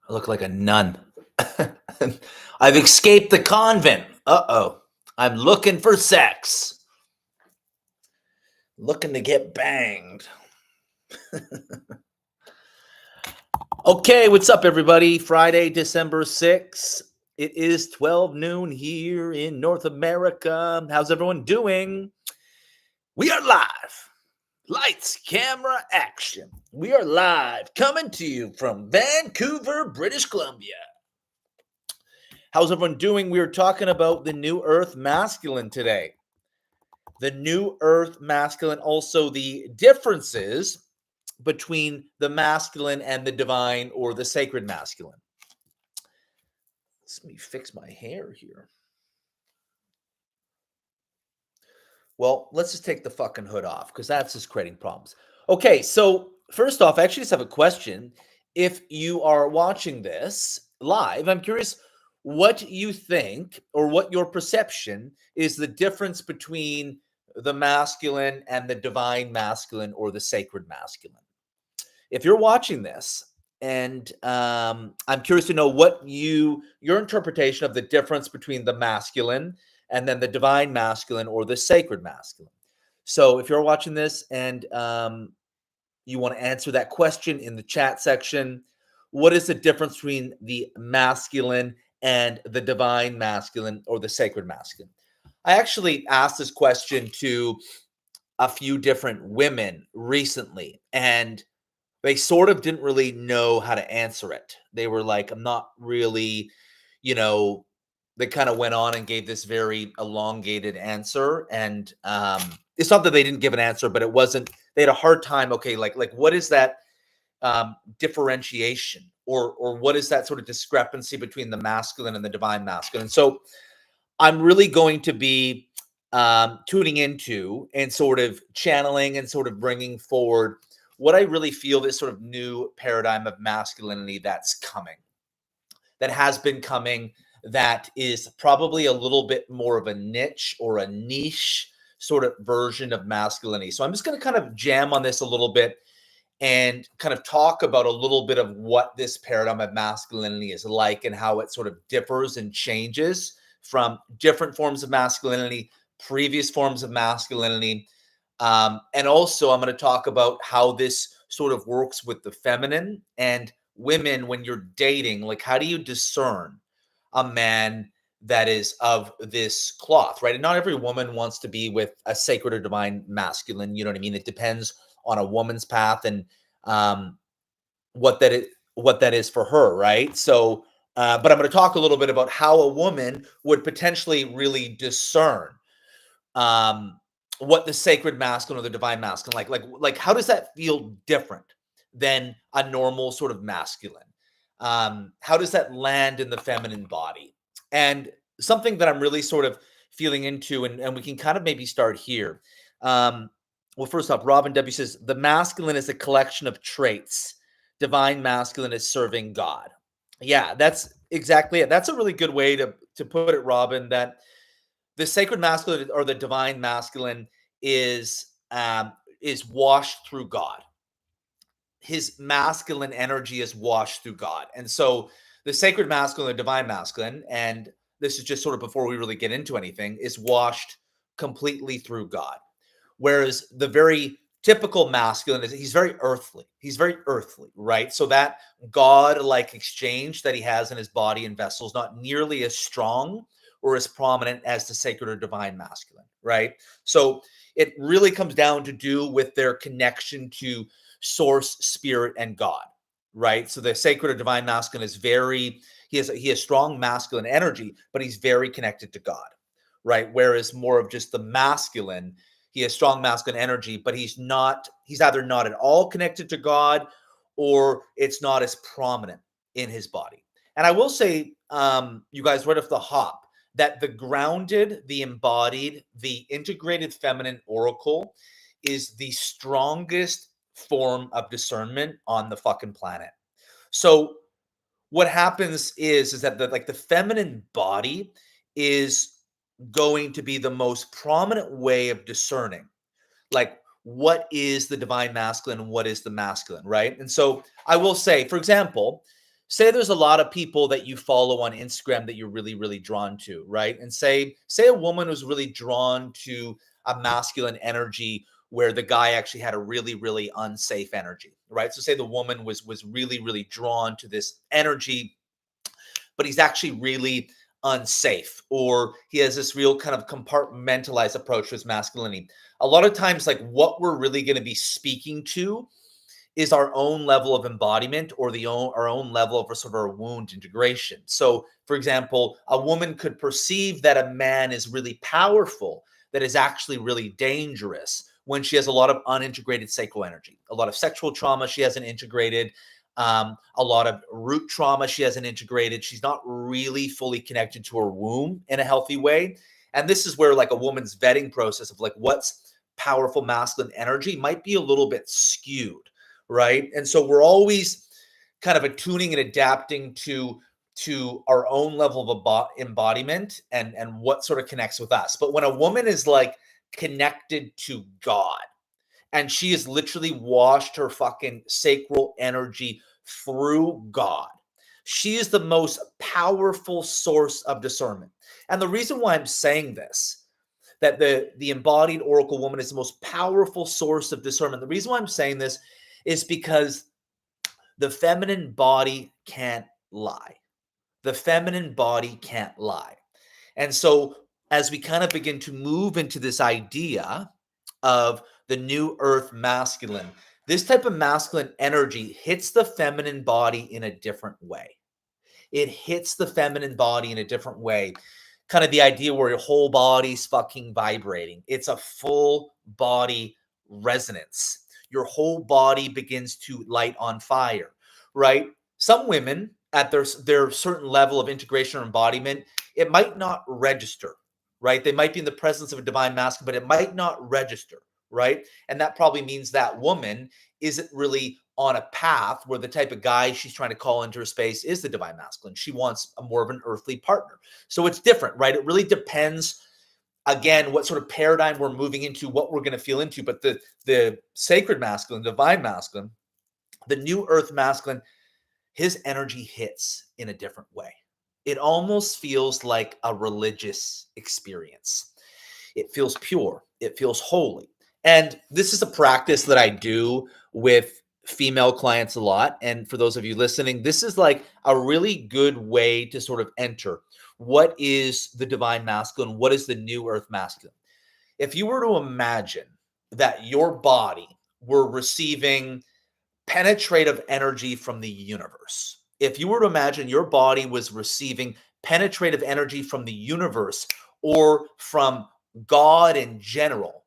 I look like a nun. I've escaped the convent. Uh-oh. I'm looking for sex. Looking to get banged. Okay, what's up, everybody? Friday, December 6th. It is 12 noon here in North America. How's everyone doing? We are live. Lights, camera, action. We are live, coming to you from Vancouver, British Columbia. How's everyone doing? We are talking about the New Earth Masculine today. The New Earth Masculine, also the differences between the masculine and the divine or the sacred masculine. Let me fix my hair here. Well, let's just take the fucking hood off because that's just creating problems. Okay, so first off, I actually just have a question. If you are watching this live, I'm curious what you think or what your perception is the difference between the masculine and the divine masculine or the sacred masculine. If you're watching this, and I'm curious to know what your interpretation of the difference between the masculine and then the divine masculine or the sacred masculine. So if you're watching this and you want to answer that question in the chat section, what is the difference between the masculine and the divine masculine or the sacred masculine? I actually asked this question to a few different women recently, and they sort of didn't really know how to answer it. They were like, I'm not really, you know, they kind of went on and gave this very elongated answer. And it's not that they didn't give an answer, but it wasn't, they had a hard time. Okay, like what is that differentiation? Or what is that sort of discrepancy between the masculine and the divine masculine? So I'm really going to be tuning into and sort of channeling and sort of bringing forward what I really feel this sort of new paradigm of masculinity that's coming, that has been coming, that is probably a little bit more of a niche or a niche sort of version of masculinity. So I'm just going to kind of jam on this a little bit and kind of talk about a little bit of what this paradigm of masculinity is like and how it sort of differs and changes from different forms of masculinity, previous forms of masculinity. And also, I'm going to talk about how this sort of works with the feminine and women when you're dating. Like, how do you discern a man that is of this cloth, right? And not every woman wants to be with a sacred or divine masculine. You know what I mean? It depends on a woman's path and um, what that is for her, right? So, but I'm going to talk a little bit about how a woman would potentially really discern um, what the sacred masculine or the divine masculine like how does that feel different than a normal sort of masculine? How does that land in the feminine body? And something that I'm really sort of feeling into, and we can kind of maybe start here. Well, first off, Robin W says the masculine is a collection of traits. Divine masculine is serving God. Yeah, that's exactly it. That's a really good way to put it, Robin. That the sacred masculine or the divine masculine is washed through God. His masculine energy is washed through God. And so the sacred masculine, the divine masculine, and this is just sort of before we really get into anything, is washed completely through God. Whereas the very typical masculine is he's very earthly. He's very earthly, right? So that God-like exchange that he has in his body and vessel is not nearly as strong or as prominent as the sacred or divine masculine, right? So it really comes down to do with their connection to source, spirit, and God, right? So the sacred or divine masculine is he has strong masculine energy, but he's very connected to God, right? Whereas more of just the masculine, he has strong masculine energy, but he's either not at all connected to God or it's not as prominent in his body. And I will say, you guys, right off the hop, that the grounded, the embodied, the integrated feminine oracle is the strongest form of discernment on the fucking planet. So what happens is that the feminine body is going to be the most prominent way of discerning, like, what is the divine masculine and what is the masculine, right? And so I will say, for example, say there's a lot of people that you follow on Instagram that you're really, really drawn to, right? And say a woman was really drawn to a masculine energy where the guy actually had a really, really unsafe energy, right? So say the woman was really, really drawn to this energy, but he's actually really unsafe, or he has this real kind of compartmentalized approach to his masculinity. A lot of times, like what we're really going to be speaking to is our own level of embodiment, or our own level of sort of our wound integration. So, for example, a woman could perceive that a man is really powerful, that is actually really dangerous when she has a lot of unintegrated sacral energy, a lot of sexual trauma she hasn't integrated, a lot of root trauma she hasn't integrated. She's not really fully connected to her womb in a healthy way. And this is where like a woman's vetting process of like what's powerful masculine energy might be a little bit skewed, right? And so we're always kind of attuning and adapting to our own level of embodiment and what sort of connects with us. But when a woman is like connected to God, and she has literally washed her fucking sacral energy through God, she is the most powerful source of discernment. And the reason why I'm saying this, that the embodied oracle woman is the most powerful source of discernment, the reason why I'm saying this is because the feminine body can't lie. The feminine body can't lie. And so as we kind of begin to move into this idea of the new earth masculine, this type of masculine energy hits the feminine body in a different way. It hits the feminine body in a different way. Kind of the idea where your whole body's fucking vibrating. It's a full body resonance. Your whole body begins to light on fire, right? Some women at their certain level of integration or embodiment, it might not register, right? They might be in the presence of a divine masculine, but it might not register, right? And that probably means that woman isn't really on a path where the type of guy she's trying to call into her space is the divine masculine. She wants a more of an earthly partner. So it's different, right? It really depends, again, what sort of paradigm we're moving into, what we're going to feel into. But the sacred masculine, divine masculine, the new earth masculine, his energy hits in a different way. It almost feels like a religious experience. It feels pure. It feels holy. And this is a practice that I do with female clients a lot. And for those of you listening, this is like a really good way to sort of enter what is the divine masculine, what is the new earth masculine. If you were to imagine that your body were receiving penetrative energy from the universe, if you were to imagine your body was receiving penetrative energy from the universe or from God in general,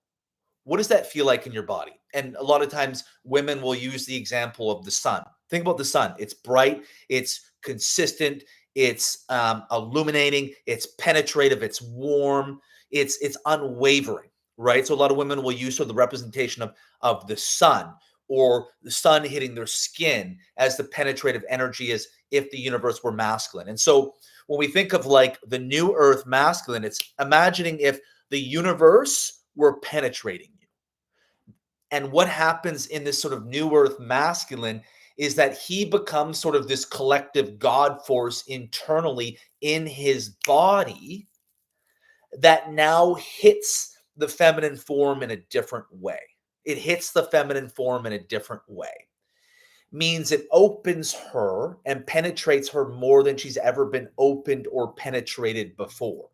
what does that feel like in your body? And a lot of times women will use the example of the sun. Think about the sun. It's bright, it's consistent, it's illuminating, it's penetrative, it's warm, it's unwavering, right? So a lot of women will use sort of the representation of the sun, or the sun hitting their skin as the penetrative energy, as if the universe were masculine. And so when we think of like the new earth masculine, it's imagining if the universe were penetrating you. And what happens in this sort of new earth masculine is that he becomes sort of this collective God force internally in his body that now hits the feminine form in a different way. It hits the feminine form in a different way. Means it opens her and penetrates her more than she's ever been opened or penetrated before.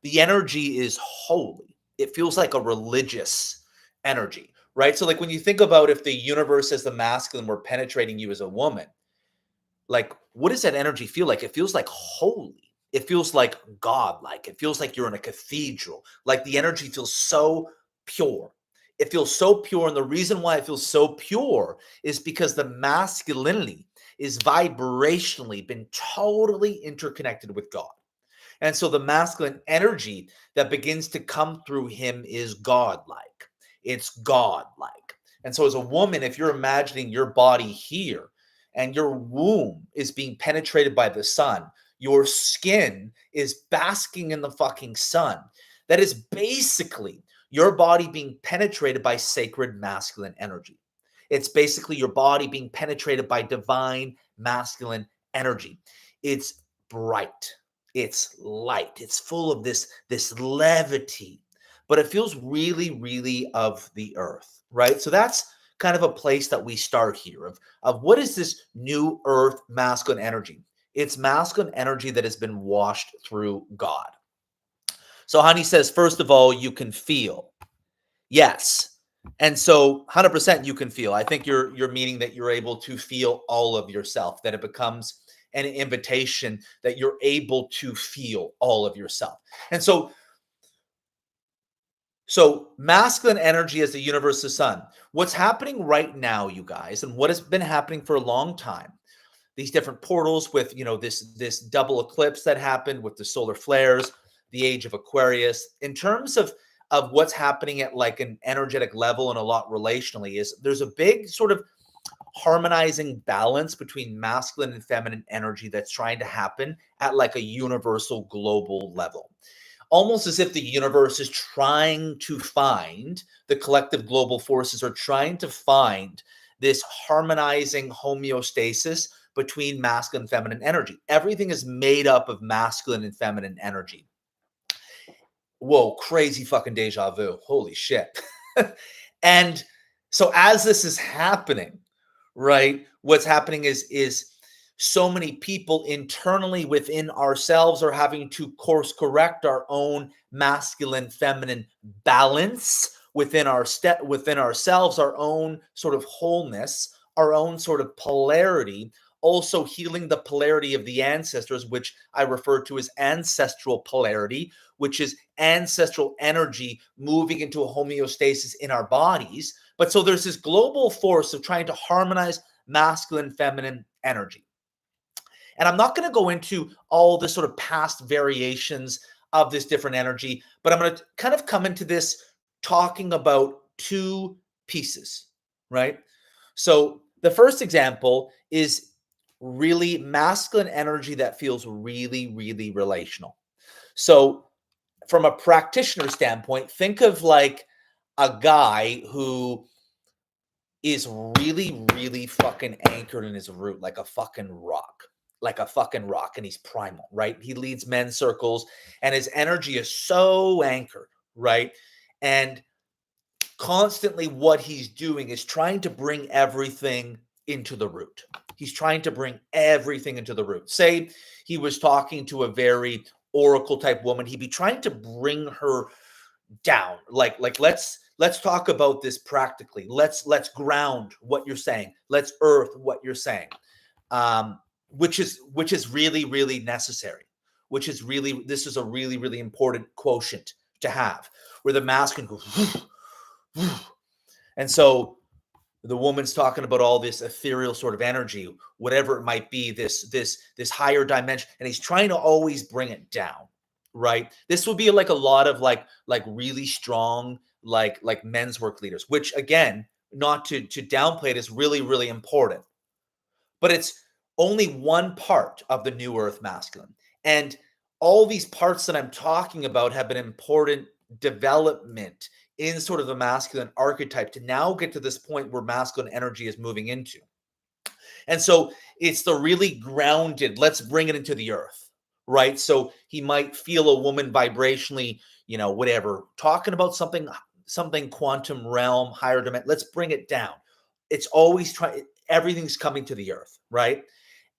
The energy is holy. It feels like a religious energy, right? So like when you think about if the universe as the masculine were penetrating you as a woman, like what does that energy feel like? It feels like holy. It feels like godlike. It feels like you're in a cathedral. Like the energy feels so pure. It feels so pure. And the reason why it feels so pure is because the masculinity is vibrationally been totally interconnected with God. And so the masculine energy that begins to come through him is godlike. It's godlike. And so as a woman, if you're imagining your body here and your womb is being penetrated by the sun, your skin is basking in the fucking sun. That is basically your body being penetrated by sacred masculine energy. It's basically your body being penetrated by divine masculine energy. It's bright, it's light, it's full of this levity, but it feels really, really of the earth, right? So that's kind of a place that we start here of what is this new earth masculine energy? It's masculine energy that has been washed through God. So Hani says, first of all, you can feel. Yes. And so 100% you can feel. I think you're meaning that you're able to feel all of yourself, that it becomes an invitation that you're able to feel all of yourself. And so masculine energy as the universe's sun. What's happening right now, you guys, and what has been happening for a long time, these different portals with, this double eclipse that happened with the solar flares, the age of Aquarius, in terms of what's happening at like an energetic level and a lot relationally, is there's a big sort of harmonizing balance between masculine and feminine energy that's trying to happen at like a universal global level, almost as if the universe is trying to find, the collective global forces are trying to find this harmonizing homeostasis between masculine and feminine energy. Everything is made up of masculine and feminine energy. Whoa, crazy fucking deja vu. Holy shit. And so as this is happening, right, what's happening is so many people internally within ourselves are having to course correct our own masculine feminine balance within ourselves, our own sort of wholeness, our own sort of polarity, also healing the polarity of the ancestors, which I refer to as ancestral polarity, which is ancestral energy moving into a homeostasis in our bodies. But so there's this global force of trying to harmonize masculine feminine energy. And I'm not going to go into all the sort of past variations of this different energy, but I'm going to kind of come into this talking about two pieces, right? So the first example is really masculine energy that feels really, really relational. So from a practitioner standpoint, think of like a guy who is really, really fucking anchored in his root, like a fucking rock, and he's primal, right? He leads men's circles, and his energy is so anchored, right? And constantly, what he's doing is trying to bring everything into the root. He's trying to bring everything into the root. Say he was talking to a very oracle type woman, he'd be trying to bring her down, like let's talk about this practically, let's ground what you're saying, let's earth what you're saying, which is really, really necessary, this is a really, really important quotient to have, where the masculine goes and so the woman's talking about all this ethereal sort of energy, whatever it might be, this higher dimension, and he's trying to always bring it down, right? This would be like a lot of like really strong like men's work leaders, which again, not to downplay it, is really, really important, but it's only one part of the new earth masculine. And all these parts that I'm talking about have been important development in sort of the masculine archetype to now get to this point where masculine energy is moving into. And so it's the really grounded, let's bring it into the earth, right? So he might feel a woman vibrationally, whatever, talking about something quantum realm, higher dimension. Let's bring it down. It's always everything's coming to the earth, right?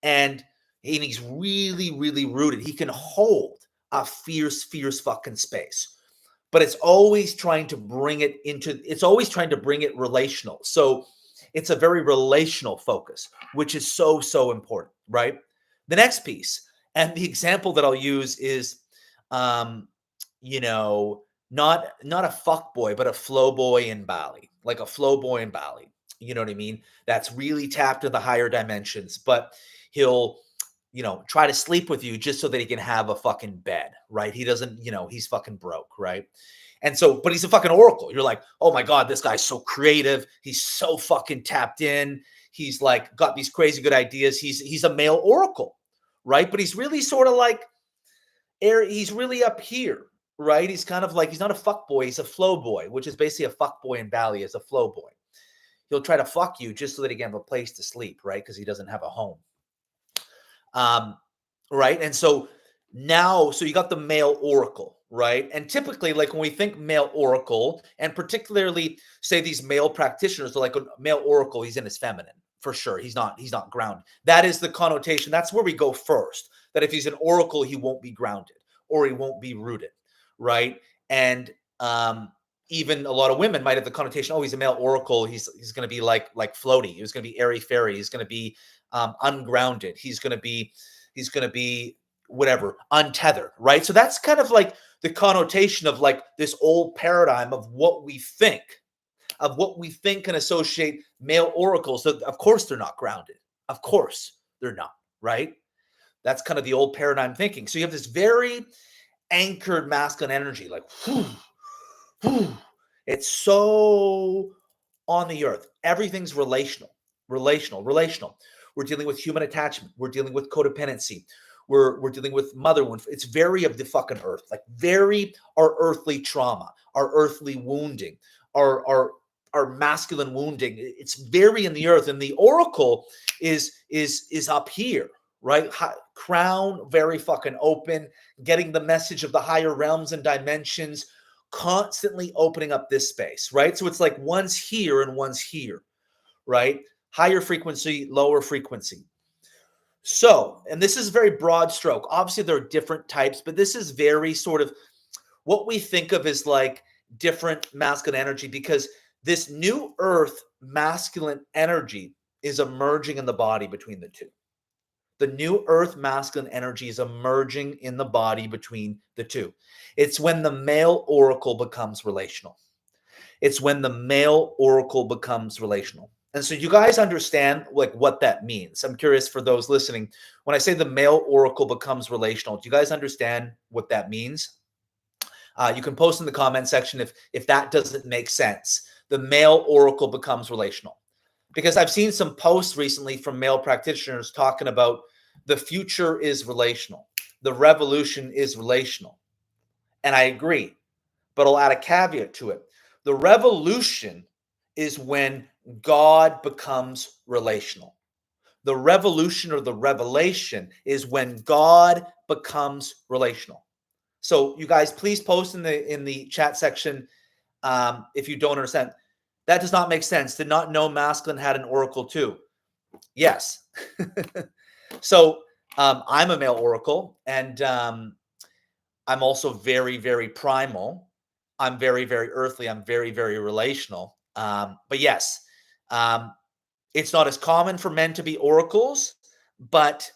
And he's really, really rooted. He can hold a fierce, fierce fucking space, but it's always trying to bring it relational. So it's a very relational focus, which is so, so important, right? The next piece, and the example that I'll use is, not a fuck boy, but a flow boy in Bali, like a flow boy in Bali. You know what I mean? That's really tapped to the higher dimensions, but he'll, try to sleep with you just so that he can have a fucking bed, right? He doesn't, he's fucking broke, right? And so, but he's a fucking oracle. You're like, oh my God, this guy's so creative. He's so fucking tapped in. He's like got these crazy good ideas. He's a male oracle, right? But he's really sort of like he's really up here, right? He's kind of like, he's not a fuck boy, he's a flow boy, which is basically a fuck boy in Bali is a flow boy. He'll try to fuck you just so that he can have a place to sleep, right? Because he doesn't have a home. Right. And so now, so you got the male oracle, right? And typically, like when we think male oracle, and particularly say these male practitioners are like a male oracle, he's in his feminine for sure. He's not grounded. That is the connotation. That's where we go first. That if he's an oracle, he won't be grounded or he won't be rooted, right? And even a lot of women might have the connotation, oh, he's a male oracle. He's going to be like floaty. He's going to be airy fairy. He's going to be ungrounded. He's going to be whatever, untethered, right? So that's kind of like the connotation of like this old paradigm of what we think and associate male oracles. So of course they're not grounded. Of course they're not, right? That's kind of the old paradigm thinking. So you have this very anchored masculine energy, like, whew, whew. It's so on the earth. Everything's relational. We're dealing with human attachment. We're dealing with codependency. We're dealing with mother wound. It's very of the fucking earth, like very our earthly trauma, our earthly wounding, our masculine wounding. It's very in the earth, and the oracle is up here, right? Crown very fucking open, getting the message of the higher realms and dimensions, constantly opening up this space, right? So it's like one's here and one's here, right? Higher frequency, lower frequency. So, and this is a very broad stroke. Obviously, there are different types, but this is very sort of what we think of as like different masculine energy, because this new earth masculine energy is emerging in the body between the two. The new earth masculine energy is emerging in the body between the two. It's when the male oracle becomes relational. It's when the male oracle becomes relational. And so you guys understand like what that means. I'm curious for those listening. When I say the male oracle becomes relational, do you guys understand what that means? You can post in the comment section if that doesn't make sense. The male oracle becomes relational. Because I've seen some posts recently from male practitioners talking about the future is relational. The revolution is relational. And I agree, but I'll add a caveat to it. The revolution is when God becomes relational. The revolution or the revelation is when God becomes relational. So you guys, please post in the chat section if you don't understand. That does not make sense. Did not know masculine had an oracle too. Yes. So I'm a male oracle, and I'm also very, very primal. I'm very, very earthly. I'm very, very relational. But yes, it's not as common for men to be oracles, but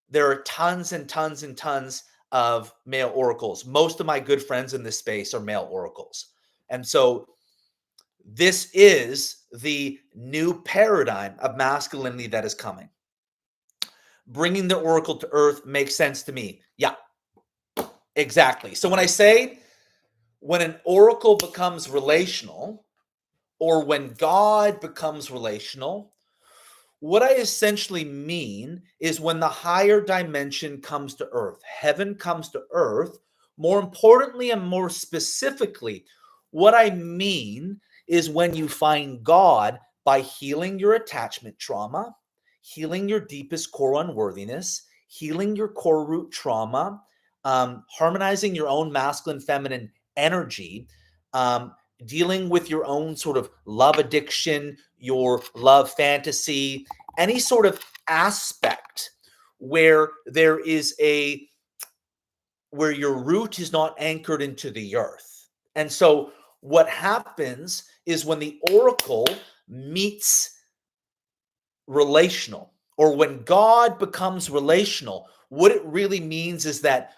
there are tons and tons and tons of male oracles. Most of my good friends in this space are male oracles. And so this is the new paradigm of masculinity that is coming. Bringing the oracle to earth makes sense to me. Yeah, exactly. So when I say when an oracle becomes relational, or when God becomes relational, what I essentially mean is when the higher dimension comes to earth, heaven comes to earth. More importantly and more specifically, what I mean is when you find God by healing your attachment trauma, healing your deepest core unworthiness, healing your core root trauma, harmonizing your own masculine, feminine energy, dealing with your own sort of love addiction, your love fantasy, any sort of aspect where there is where your root is not anchored into the earth. And so what happens is when the oracle meets relational, or when God becomes relational, what it really means is that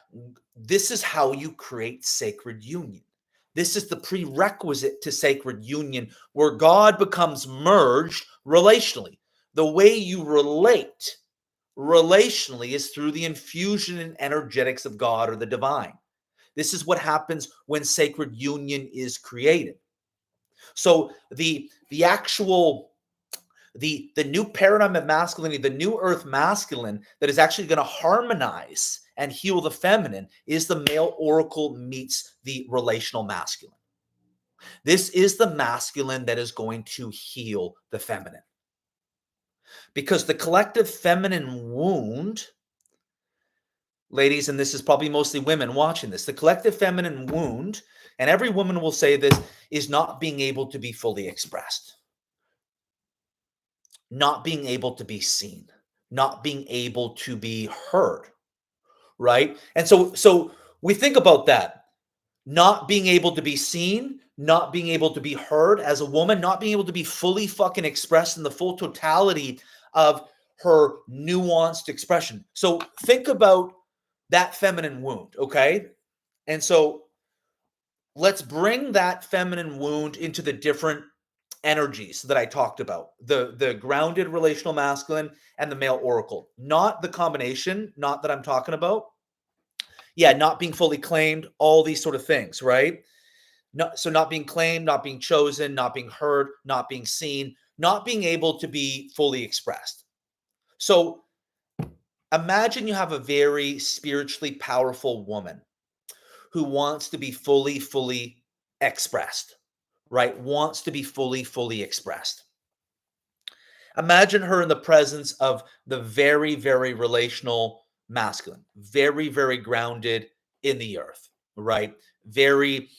this is how you create sacred union. This is the prerequisite to sacred union, where God becomes merged relationally. The way you relate relationally is through the infusion and energetics of God or the divine. This is what happens when sacred union is created. So the new paradigm of masculinity, the new earth masculine that is actually going to harmonize and heal the feminine, is the male oracle meets the relational masculine. This is the masculine that is going to heal the feminine. Because the collective feminine wound, ladies, and this is probably mostly women watching this, the collective feminine wound, and every woman will say this, is not being able to be fully expressed, not being able to be seen, not being able to be heard, right? And so we think about that, not being able to be seen, not being able to be heard as a woman, not being able to be fully fucking expressed in the full totality of her nuanced expression. So think about that feminine wound, okay? And so let's bring that feminine wound into the different energies that I talked about, the grounded relational masculine and the male oracle, not the combination, not that I'm talking about. Yeah, not being fully claimed, all these sort of things, right? So not being claimed, not being chosen, not being heard, not being seen, not being able to be fully expressed. So imagine you have a very spiritually powerful woman who wants to be fully expressed, right? Wants to be fully expressed. Imagine her in the presence of the very relational masculine, very grounded in the earth, right? Very,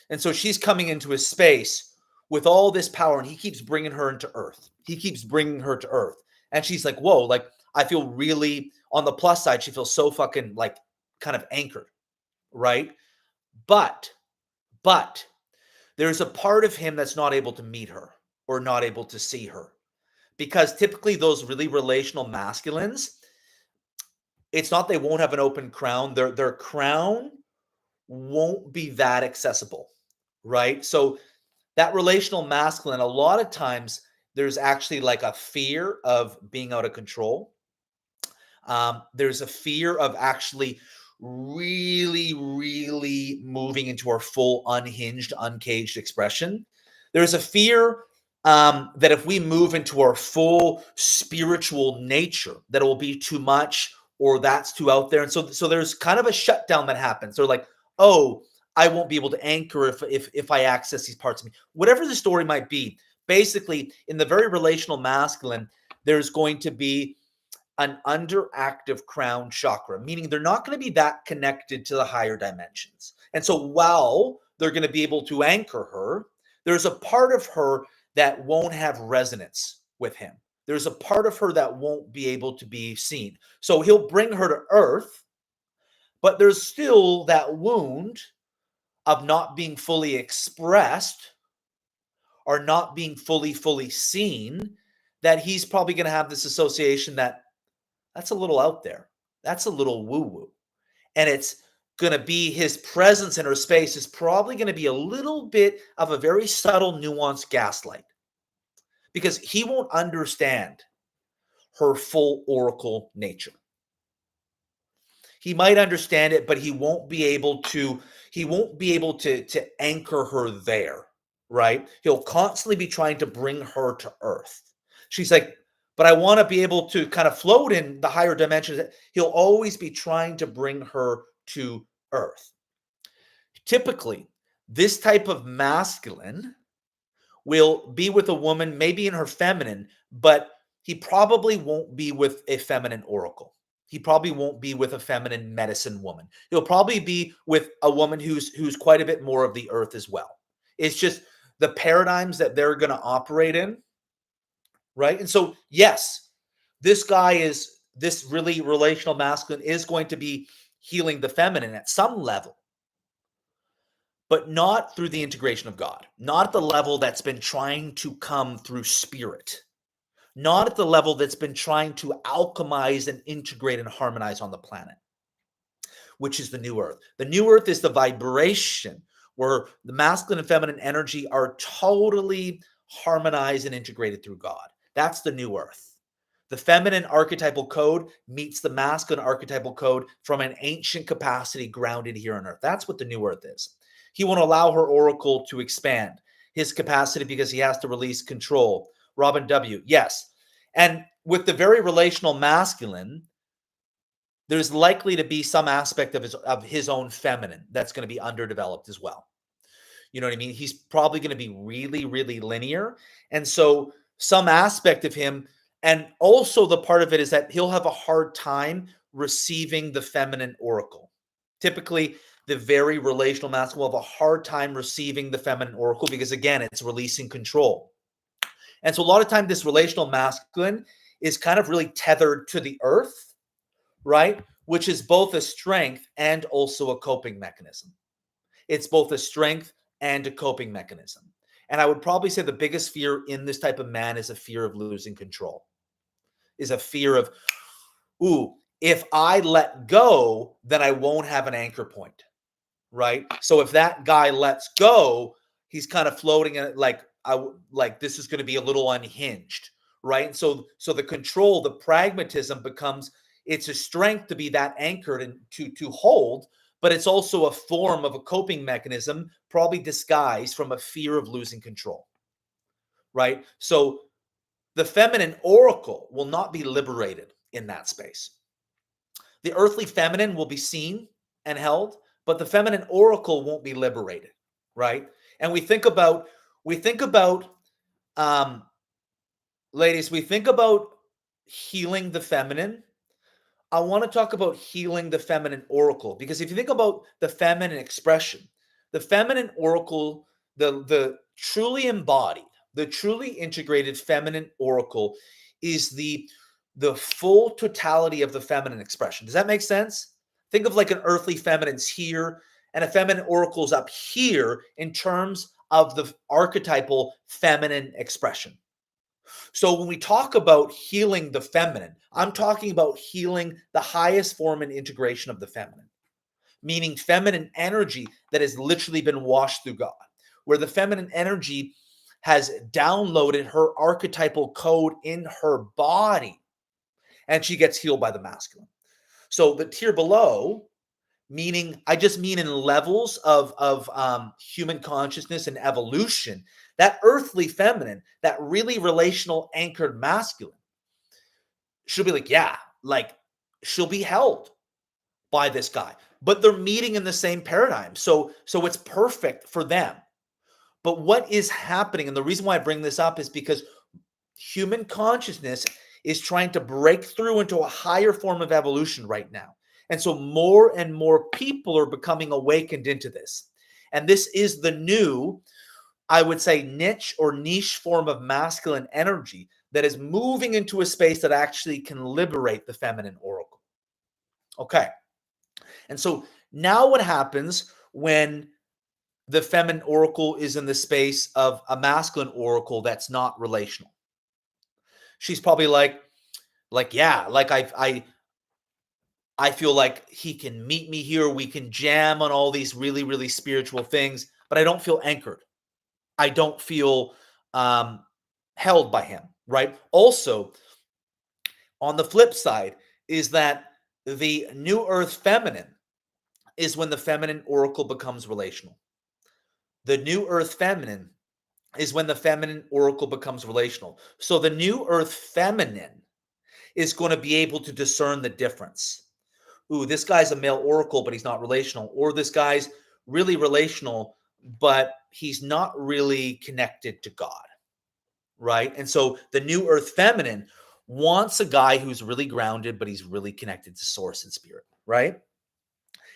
and so she's coming into his space with all this power, and he keeps bringing her into earth. He keeps bringing her to earth. And she's like, whoa, like, I feel really, on the plus side, she feels so fucking like kind of anchored, right? But there's a part of him that's not able to meet her or not able to see her. Because typically those really relational masculines, it's not they won't have an open crown. Their crown won't be that accessible, right? So that relational masculine, a lot of times there's actually like a fear of being out of control. There's a fear of actually really moving into our full unhinged, uncaged expression. There's a fear that if we move into our full spiritual nature, that it will be too much or that's too out there. And so there's kind of a shutdown that happens. They're like, oh, I won't be able to anchor if I access these parts of me. Whatever the story might be, basically, in the very relational masculine, there's going to be an underactive crown chakra, meaning they're not going to be that connected to the higher dimensions. And so while they're going to be able to anchor her, there's a part of her that won't have resonance with him. There's a part of her that won't be able to be seen. So he'll bring her to earth, but there's still that wound of not being fully expressed or not being fully seen, that he's probably going to have this association that that's a little out there. That's a little woo-woo. And it's going to be his presence in her space is probably going to be a little bit of a very subtle, nuanced gaslight, because he won't understand her full oracle nature. He might understand it, but he won't be able to anchor her there, right? He'll constantly be trying to bring her to earth. She's like, but I want to be able to kind of float in the higher dimensions. He'll always be trying to bring her to earth. Typically, this type of masculine will be with a woman, maybe in her feminine, but he probably won't be with a feminine oracle. He probably won't be with a feminine medicine woman. He'll probably be with a woman who's quite a bit more of the earth as well. It's just the paradigms that they're going to operate in, right? And so, yes, this really relational masculine is going to be healing the feminine at some level, but not through the integration of God, not at the level that's been trying to come through spirit, not at the level that's been trying to alchemize and integrate and harmonize on the planet, which is the new earth. The new earth is the vibration where the masculine and feminine energy are totally harmonized and integrated through God. That's the new earth. The feminine archetypal code meets the masculine archetypal code from an ancient capacity grounded here on earth. That's what the new earth is. He won't allow her oracle to expand his capacity because he has to release control. Robin W., yes. And with the very relational masculine, there's likely to be some aspect of his own feminine that's going to be underdeveloped as well. You know what I mean? He's probably going to be really, really linear. And so some aspect of him, and also the part of it is that he'll have a hard time receiving the feminine oracle. Typically, the very relational masculine will have a hard time receiving the feminine oracle because, again, it's releasing control. And so a lot of time, this relational masculine is kind of really tethered to the earth, right? Which is both a strength and also a coping mechanism. It's both a strength and a coping mechanism. And I would probably say the biggest fear in this type of man is a fear of losing control, is a fear of, ooh, if I let go, then I won't have an anchor point, right? So if that guy lets go, he's kind of floating in it like this is going to be a little unhinged, right? So the control, the pragmatism becomes, it's a strength to be that anchored and to hold, but it's also a form of a coping mechanism, probably disguised from a fear of losing control, right? So the feminine oracle will not be liberated in that space. The earthly feminine will be seen and held, but the feminine oracle won't be liberated, right? And we think about, um, ladies, we think about healing the feminine. I want to talk about healing the feminine oracle, because if you think about the feminine expression, the feminine oracle, the truly embodied, the truly integrated feminine oracle is the full totality of the feminine expression. Does that make sense? Think of like an earthly feminine's here and a feminine oracle's up here in terms of the archetypal feminine expression. So when we talk about healing the feminine, I'm talking about healing the highest form and integration of the feminine, meaning feminine energy that has literally been washed through God, where the feminine energy has downloaded her archetypal code in her body, and she gets healed by the masculine. So the tier below, meaning I just mean in levels of human consciousness and evolution, that earthly feminine, that really relational anchored masculine, she'll be like, yeah, like she'll be held by this guy, but they're meeting in the same paradigm. So it's perfect for them. But what is happening, and the reason why I bring this up is because human consciousness is trying to break through into a higher form of evolution right now. And so more and more people are becoming awakened into this. And this is the new, I would say, niche or niche form of masculine energy that is moving into a space that actually can liberate the feminine oracle. Okay. And so now what happens when the feminine oracle is in the space of a masculine oracle that's not relational? She's probably like, yeah, like I feel like he can meet me here. We can jam on all these really, really spiritual things, but I don't feel anchored. I don't feel held by him, right? Also, on the flip side is that the new earth feminine is when the feminine oracle becomes relational. The new earth feminine is when the feminine oracle becomes relational. So the new earth feminine is going to be able to discern the difference. Ooh, this guy's a male oracle, but he's not relational. Or this guy's really relational, but he's not really connected to God, right? And so the new earth feminine wants a guy who's really grounded, but he's really connected to source and spirit, right?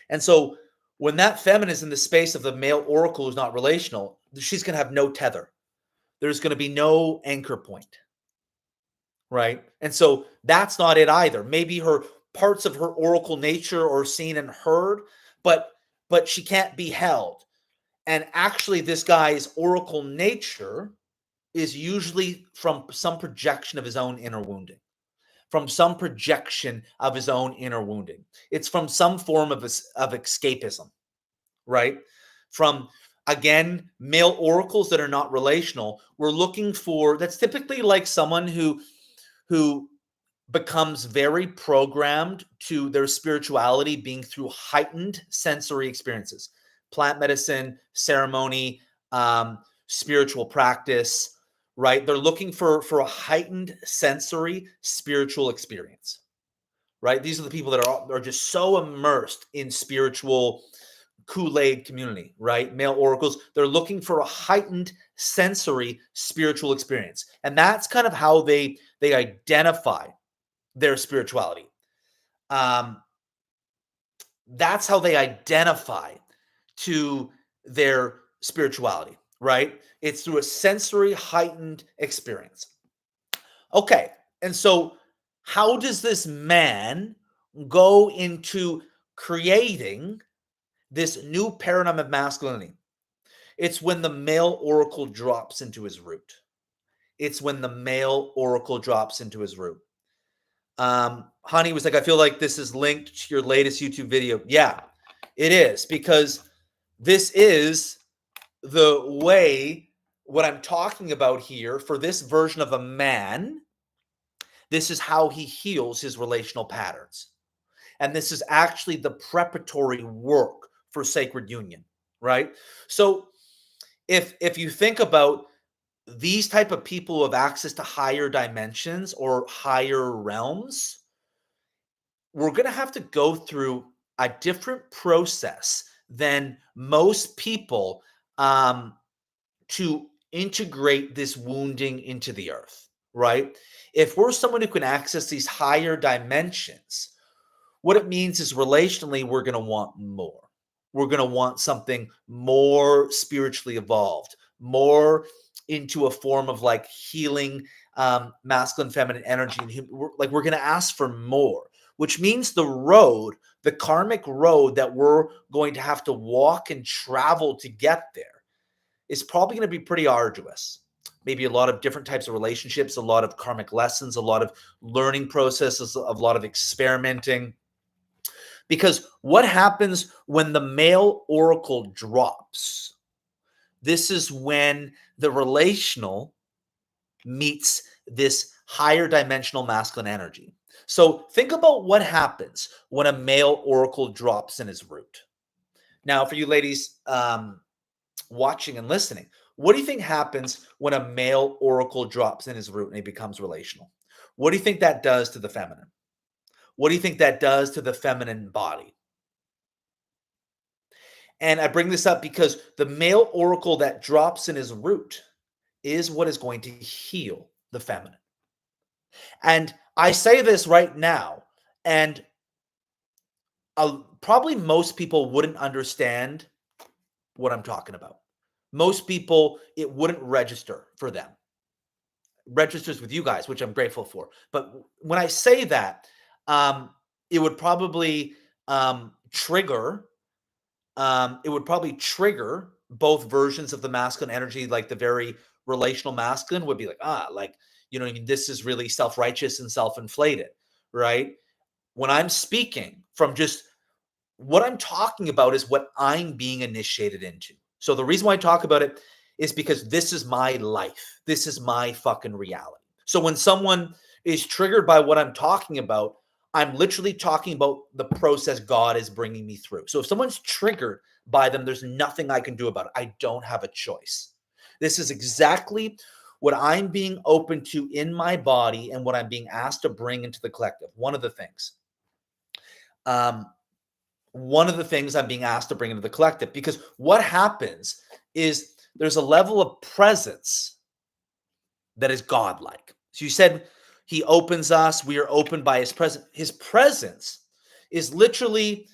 And so when that feminine is in the space of the male oracle who's not relational, she's going to have no tether. There's going to be no anchor point, right? And so that's not it either. Maybe her parts of her oracle nature are seen and heard, but she can't be held. And actually, this guy's oracle nature is usually from some projection of his own inner wounding, from some projection of his own inner wounding. It's from some form of escapism, right? From, again, male oracles that are not relational. We're looking for, that's typically like someone who becomes very programmed to their spirituality being through heightened sensory experiences, plant medicine, ceremony, spiritual practice, right? They're looking for a heightened sensory spiritual experience, right? These are the people that are just so immersed in spiritual Kool-Aid community, right? Male oracles, they're looking for a heightened sensory spiritual experience. And that's kind of how they identify their spirituality. That's how they identify to their spirituality, right? It's through a sensory heightened experience. Okay. And so how does this man go into creating this new paradigm of masculinity? It's when the male oracle drops into his root. It's when the male oracle drops into his root. Honey was like, I feel like this is linked to your latest YouTube video. Yeah, it is, because this is the way what I'm talking about here for this version of a man. This is how he heals his relational patterns. And this is actually the preparatory work for sacred union, right? So if you think about these type of people who have access to higher dimensions or higher realms, we're going to have to go through a different process than most people to integrate this wounding into the earth, right? If we're someone who can access these higher dimensions, what it means is relationally, we're going to want more. We're going to want something more spiritually evolved, more into a form of like healing, masculine, feminine energy. And we're going to ask for more, which means the karmic road that we're going to have to walk and travel to get there is probably going to be pretty arduous. Maybe a lot of different types of relationships, a lot of karmic lessons, a lot of learning processes, a lot of experimenting. Because what happens when the male oracle drops? This is when the relational meets this higher dimensional masculine energy. So think about what happens when a male oracle drops in his root. Now, for you ladies watching and listening, what do you think happens when a male oracle drops in his root and he becomes relational? What do you think that does to the feminine? What do you think that does to the feminine body? And I bring this up because the male oracle that drops in his root is what is going to heal the feminine. And I say this right now, and probably most people wouldn't understand what I'm talking about. Most people, it wouldn't register for them. Registers with you guys, which I'm grateful for. But when I say that, it would probably trigger both versions of the masculine energy. Like the very relational masculine would be like, you know what I mean? This is really self-righteous and self-inflated, right? When I'm speaking from just what I'm talking about is what I'm being initiated into. So the reason why I talk about it is because this is my life. This is my fucking reality. So when someone is triggered by what I'm talking about, I'm literally talking about the process God is bringing me through. So if someone's triggered by them, there's nothing I can do about it. I don't have a choice. This is exactly what I'm being open to in my body and what I'm being asked to bring into the collective. One of the things I'm being asked to bring into the collective, because what happens is there's a level of presence that is godlike. So you said he opens us, we are opened by his presence. His presence is literally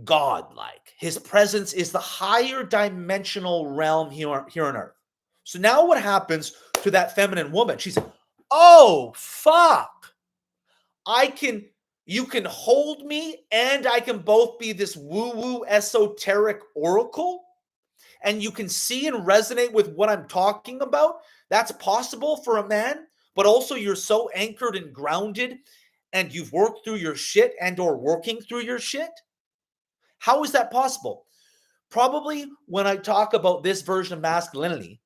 godlike. His presence is the higher dimensional realm here on earth. So now what happens to that feminine woman? She's like, oh, fuck. You can hold me and I can both be this woo-woo esoteric oracle, and you can see and resonate with what I'm talking about. That's possible for a man, but also you're so anchored and grounded and you've worked through your shit and or working through your shit. How is that possible? Probably when I talk about this version of masculinity,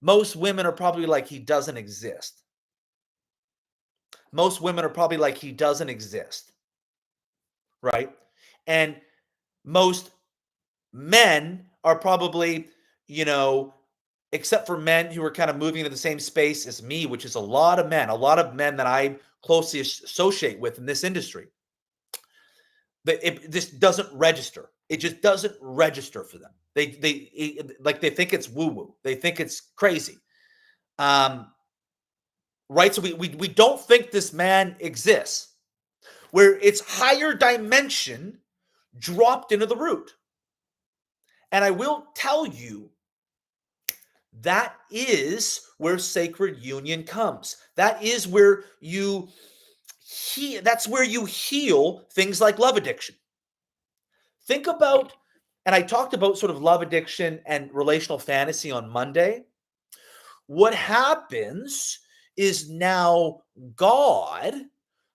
most women are probably like, he doesn't exist. Most women are probably like, he doesn't exist. Right? And most men are probably, except for men who are kind of moving into the same space as me, which is a lot of men that I closely associate with in this industry. But this doesn't register. It just doesn't register for them. Like they think it's woo woo. They think it's crazy. Right? So we don't think this man exists. Where it's higher dimension dropped into the root. And I will tell you, that is where sacred union comes. That is where that's where you heal things like love addiction. Think about, and I talked about sort of love addiction and relational fantasy on Monday. What happens is now God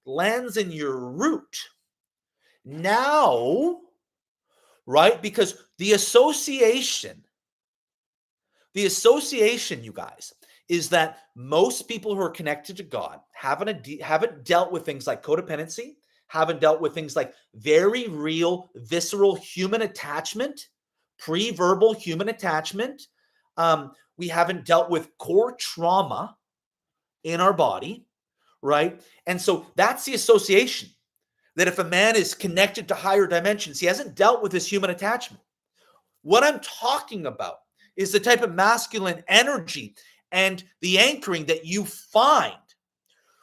lands in your root. Now, right? Because the association, you guys, is that most people who are connected to God haven't dealt with things like codependency, haven't dealt with things like very real, visceral human attachment, pre-verbal human attachment. We haven't dealt with core trauma in our body, right? And so that's the association, that if a man is connected to higher dimensions, he hasn't dealt with his human attachment. What I'm talking about is the type of masculine energy and the anchoring that you find,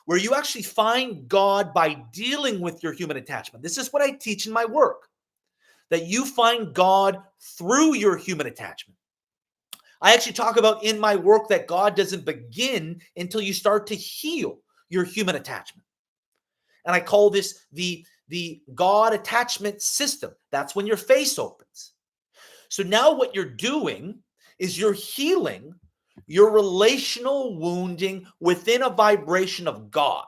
where you actually find God by dealing with your human attachment. This is what I teach in my work, that you find God through your human attachment. I actually talk about in my work that God doesn't begin until you start to heal your human attachment. And I call this the God attachment system. That's when your face opens. So now what you're doing is you're healing your relational wounding within a vibration of God.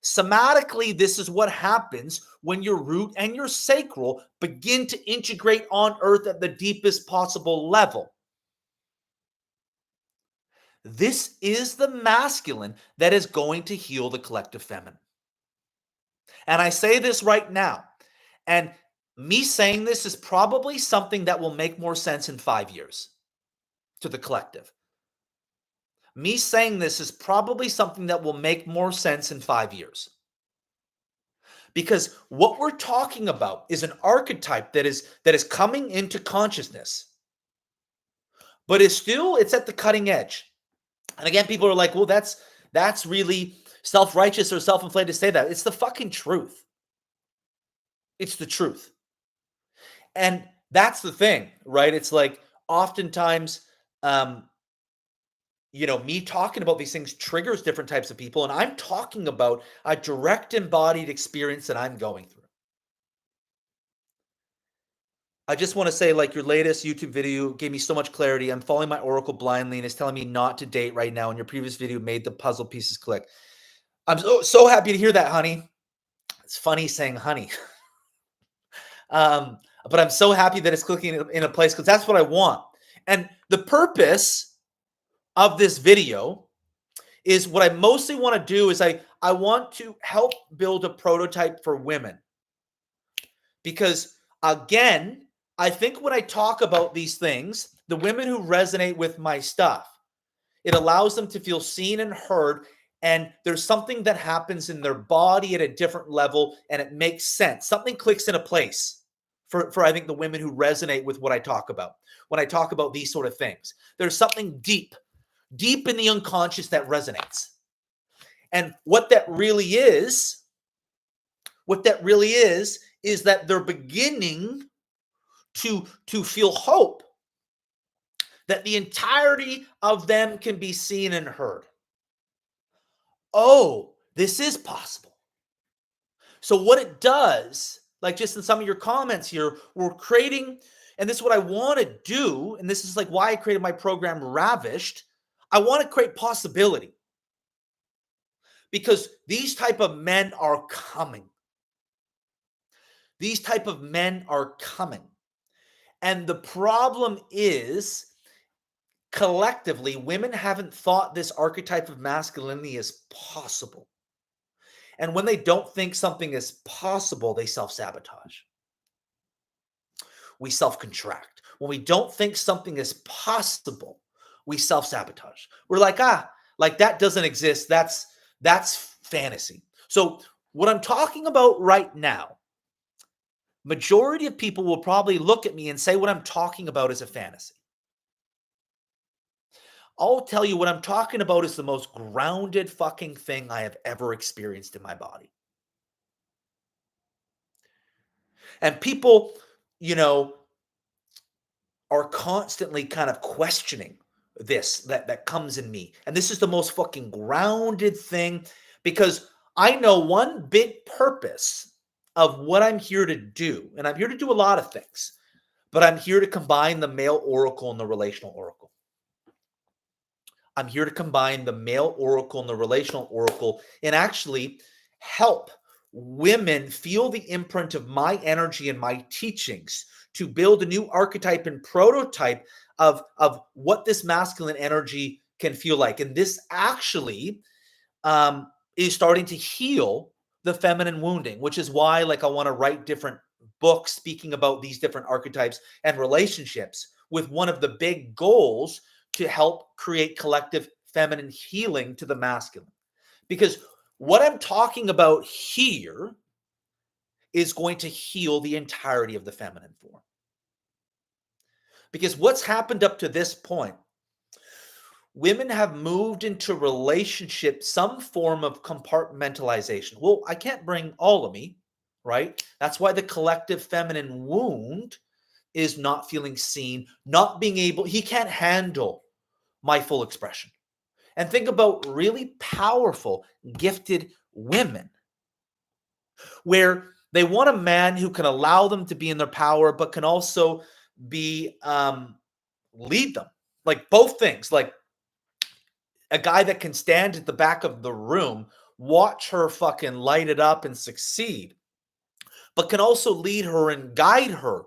Somatically, this is what happens when your root and your sacral begin to integrate on earth at the deepest possible level. This is the masculine that is going to heal the collective feminine. And I say this right now, and me saying this is probably something that will make more sense in 5 years to the collective. Me saying this is probably something that will make more sense in 5 years. Because what we're talking about is an archetype that is coming into consciousness, but it's at the cutting edge. And again, people are like, well, that's really self-righteous or self-inflated to say that. It's the fucking truth. It's the truth. And that's the thing, right? It's like oftentimes, me talking about these things triggers different types of people. And I'm talking about a direct embodied experience that I'm going through. I just want to say, like, your latest YouTube video gave me so much clarity. I'm following my oracle blindly and it's telling me not to date right now. And your previous video made the puzzle pieces click. I'm so happy to hear that, honey. It's funny saying honey. But I'm so happy that it's clicking in a place because that's what I want. And the purpose of this video is what I mostly want to do is I want to help build a prototype for women. Because again, I think when I talk about these things, the women who resonate with my stuff, it allows them to feel seen and heard. And there's something that happens in their body at a different level and it makes sense. Something clicks into place for I think the women who resonate with what I talk about. When I talk about these sort of things, there's something deep in the unconscious that resonates. And what that really is that they're beginning to feel hope that the entirety of them can be seen and heard. Oh, this is possible. So what it does, like just in some of your comments here, we're creating, and this is what I want to do, and this is like why I created my program Ravished. I want to create possibility because these type of men are coming. These type of men are coming. And the problem is, collectively, women haven't thought this archetype of masculinity is possible. And when they don't think something is possible, they self-sabotage. We self-contract. When we don't think something is possible, we self-sabotage. We're like, like that doesn't exist. That's fantasy. So what I'm talking about right now, majority of people will probably look at me and say what I'm talking about is a fantasy. I'll tell you what I'm talking about is the most grounded fucking thing I have ever experienced in my body. And people, you know, are constantly kind of questioning this that comes in me. And this is the most fucking grounded thing because I know one big purpose of what I'm here to do. And I'm here to do a lot of things, but I'm here to combine the male oracle and the relational oracle. I'm here to combine the male oracle and the relational oracle and actually help women feel the imprint of my energy and my teachings to build a new archetype and prototype of what this masculine energy can feel like. And this actually is starting to heal the feminine wounding, which is why like I want to write different books speaking about these different archetypes and relationships with one of the big goals to help create collective feminine healing to the masculine. Because what I'm talking about here is going to heal the entirety of the feminine form. Because what's happened up to this point, women have moved into relationship, some form of compartmentalization. Well, I can't bring all of me, right? That's why the collective feminine wound is not feeling seen, not being able, he can't handle my full expression. And think about really powerful, gifted women where they want a man who can allow them to be in their power, but can also be lead them. Like both things, like a guy that can stand at the back of the room, watch her fucking light it up and succeed, but can also lead her and guide her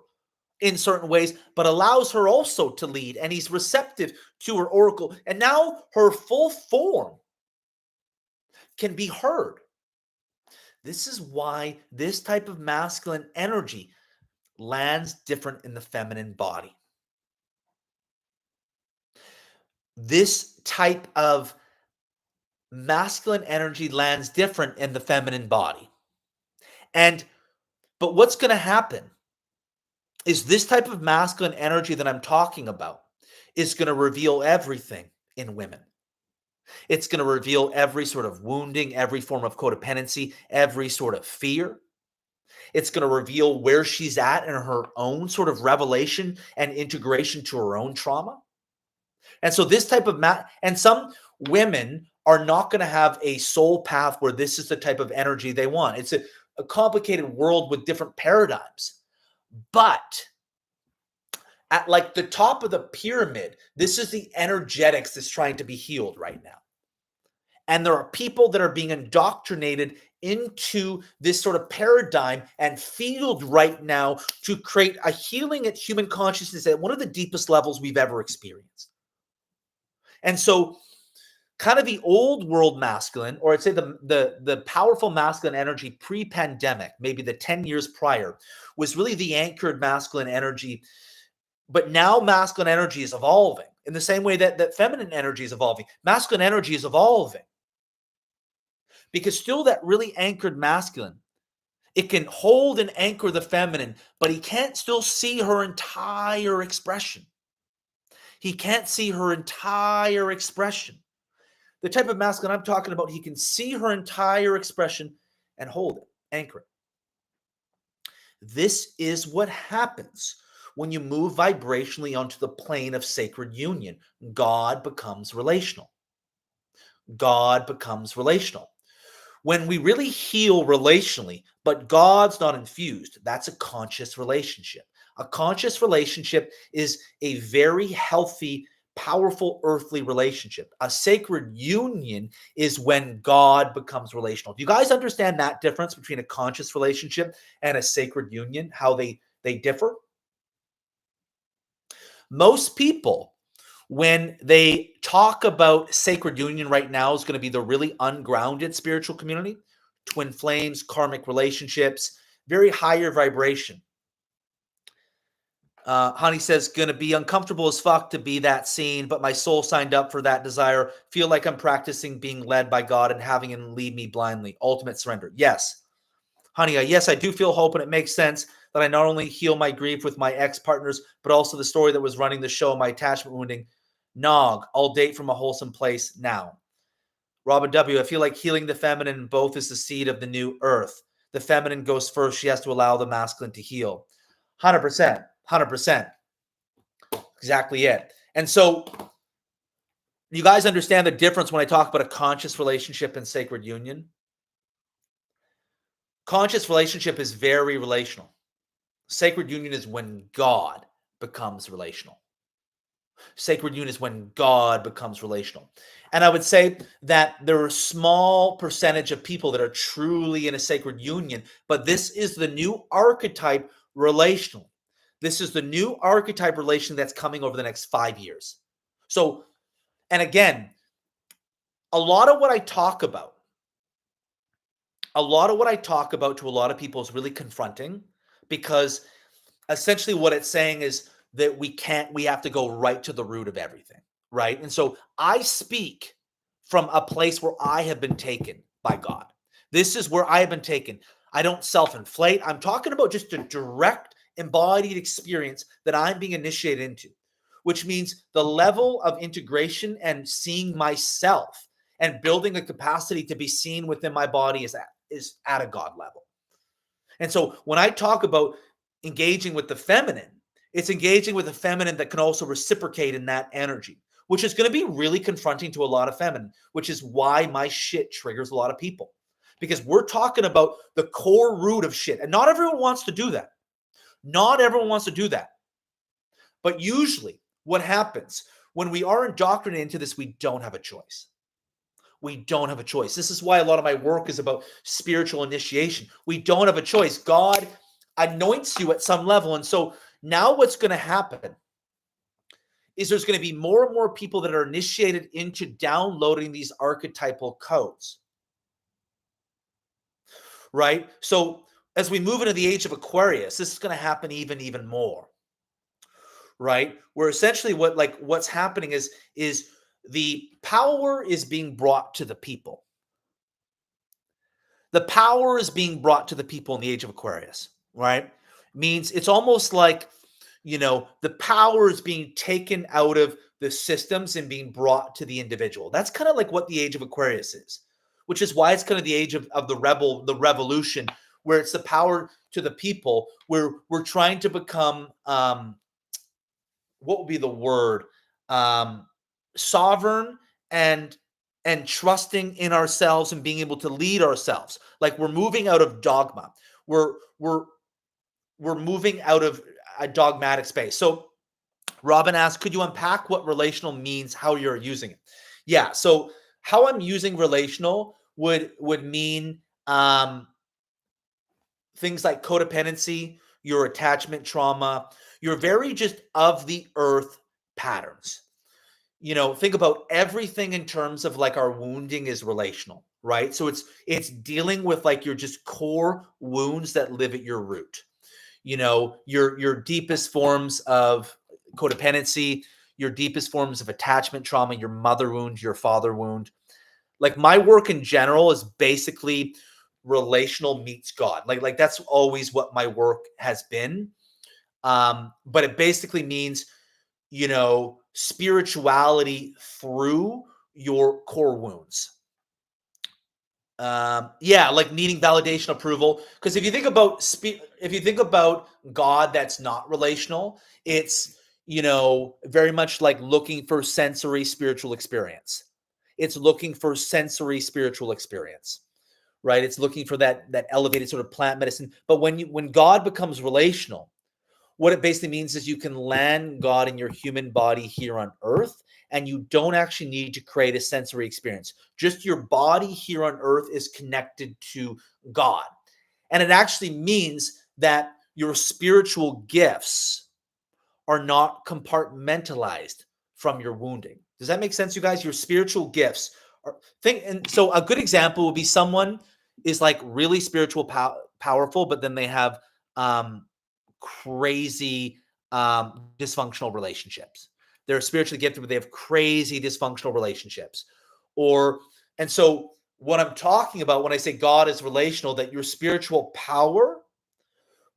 in certain ways, but allows her also to lead. And he's receptive to her oracle. And now her full form can be heard. This is why this type of masculine energy lands different in the feminine body. This type of masculine energy lands different in the feminine body. But what's going to happen is this type of masculine energy that I'm talking about is going to reveal everything in women. It's going to reveal every sort of wounding, every form of codependency, every sort of fear. It's going to reveal where she's at in her own sort of revelation and integration to her own trauma. And so this type of and some women are not going to have a soul path where this is the type of energy they want. It's a complicated world with different paradigms. But at like the top of the pyramid, this is the energetics that's trying to be healed right now. And there are people that are being indoctrinated into this sort of paradigm and field right now to create a healing at human consciousness at one of the deepest levels we've ever experienced. And so kind of the old world masculine, or I'd say the powerful masculine energy pre-pandemic, maybe the 10 years prior, was really the anchored masculine energy. But now masculine energy is evolving in the same way that feminine energy is evolving. Masculine energy is evolving because still that really anchored masculine, it can hold and anchor the feminine, but he can't still see her entire expression. He can't see her entire expression. The type of masculine I'm talking about, he can see her entire expression and hold it, anchor it. This is what happens when you move vibrationally onto the plane of sacred union. God becomes relational. God becomes relational. When we really heal relationally, but God's not infused, that's a conscious relationship. A conscious relationship is a very healthy, powerful earthly relationship. A sacred union is when God becomes relational. Do you guys understand that difference between a conscious relationship and a sacred union, how they differ? Most people, when they talk about sacred union right now, is going to be the really ungrounded spiritual community, twin flames, karmic relationships, very higher vibration. Honey says, going to be uncomfortable as fuck to be that scene, but my soul signed up for that desire. Feel like I'm practicing being led by God and having him lead me blindly. Ultimate surrender. Yes. Honey, yes, I do feel hope and it makes sense. that I not only heal my grief with my ex-partners, but also the story that was running the show, my attachment wounding. Nog, I'll date from a wholesome place now. Robin W., I feel like healing the feminine in both is the seed of the new earth. The feminine goes first. She has to allow the masculine to heal. 100%. 100%. Exactly it. And so you guys understand the difference when I talk about a conscious relationship and sacred union? Conscious relationship is very relational. Sacred union is when God becomes relational. Sacred union is when God becomes relational. And I would say that there are a small percentage of people that are truly in a sacred union, but this is the new archetype relational. This is the new archetype relation that's coming over the next 5 years. So, and again, a lot of what I talk about to a lot of people is really confronting, because essentially what it's saying is that we have to go right to the root of everything, right? And so I speak from a place where I have been taken by God. This is where I have been taken. I don't self-inflate. I'm talking about just a direct embodied experience that I'm being initiated into, which means the level of integration and seeing myself and building a capacity to be seen within my body is at a God level. And so when I talk about engaging with the feminine, it's engaging with the feminine that can also reciprocate in that energy, which is going to be really confronting to a lot of feminine, which is why my shit triggers a lot of people, because we're talking about the core root of shit. And not everyone wants to do that. Not everyone wants to do that. But usually what happens when we are indoctrinated into this, we don't have a choice. We don't have a choice. This is why a lot of my work is about spiritual initiation. We don't have a choice. God anoints you at some level. And so now what's going to happen is there's going to be more and more people that are initiated into downloading these archetypal codes, right? So as we move into the age of Aquarius, this is going to happen even more, right? Where essentially what's happening is the power is being brought to the people. The power is being brought to the people in the age of Aquarius, right? Means it's almost like, the power is being taken out of the systems and being brought to the individual. That's kind of like what the age of Aquarius is, which is why it's kind of the age of the revolution, where it's the power to the people, where we're trying to become, what would be the word? Sovereign and trusting in ourselves and being able to lead ourselves. Like we're moving out of dogma. We're moving out of a dogmatic space. So Robin asked, could you unpack what relational means, how you're using it? Yeah. So how I'm using relational would mean things like codependency, your attachment trauma, your very just of the earth patterns. Think about everything in terms of like our wounding is relational, right? So it's dealing with like your just core wounds that live at your root. Your deepest forms of codependency, your deepest forms of attachment trauma, your mother wound, your father wound. Like my work in general is basically relational meets God. Like that's always what my work has been. But it basically means, spirituality through your core wounds. Like needing validation, approval. Because if you think about God, that's not relational. It's very much like looking for sensory spiritual experience. It's looking for sensory spiritual experience, right? It's looking for that elevated sort of plant medicine. But when God becomes relational, what it basically means is you can land God in your human body here on earth, and you don't actually need to create a sensory experience. Just your body here on earth is connected to God. And it actually means that your spiritual gifts are not compartmentalized from your wounding. Does that make sense, you guys? Your spiritual gifts and so a good example would be someone is like really spiritual powerful, but then they have crazy dysfunctional relationships. They're spiritually gifted, but they have crazy dysfunctional relationships. And so what I'm talking about when I say God is relational, that your spiritual power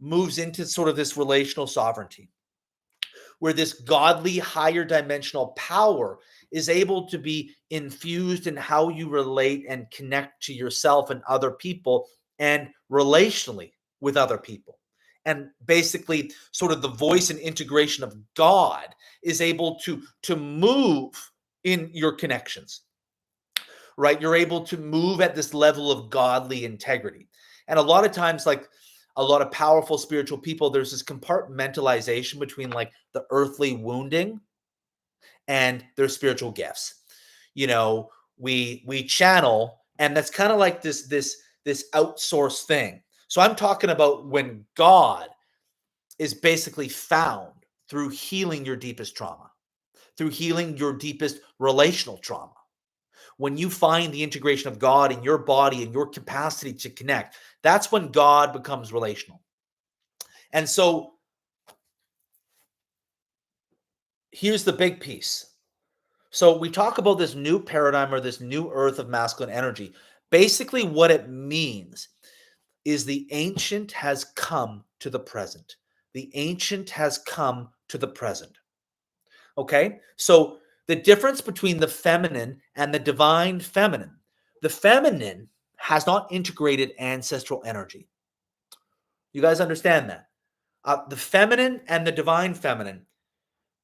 moves into sort of this relational sovereignty, where this godly higher dimensional power is able to be infused in how you relate and connect to yourself and other people and relationally with other people. And basically, sort of the voice and integration of God is able to move in your connections, right? You're able to move at this level of godly integrity. And a lot of times, like a lot of powerful spiritual people, there's this compartmentalization between like the earthly wounding and their spiritual gifts. You know, we channel, and that's kind of like this outsourced thing. So I'm talking about when God is basically found through healing your deepest trauma, through healing your deepest relational trauma. When you find the integration of God in your body and your capacity to connect, that's when God becomes relational. And so here's the big piece. So we talk about this new paradigm or this new earth of masculine energy. Basically, what it means is the ancient has come to the present. The ancient has come to the present. Okay? So the difference between the feminine and the divine feminine. The feminine has not integrated ancestral energy. You guys understand that? The feminine and the divine feminine.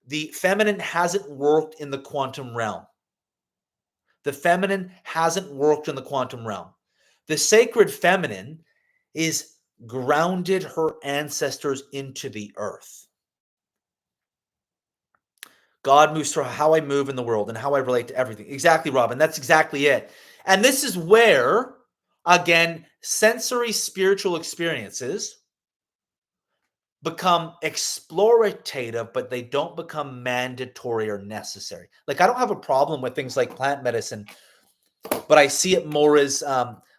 The feminine hasn't worked in the quantum realm. The feminine hasn't worked in the quantum realm. The sacred feminine is grounded her ancestors into the earth. God moves through how I move in the world and how I relate to everything. Exactly, Robin. That's exactly it. And this is where, again, sensory spiritual experiences become explorative, but they don't become mandatory or necessary. Like, I don't have a problem with things like plant medicine, but I see it more as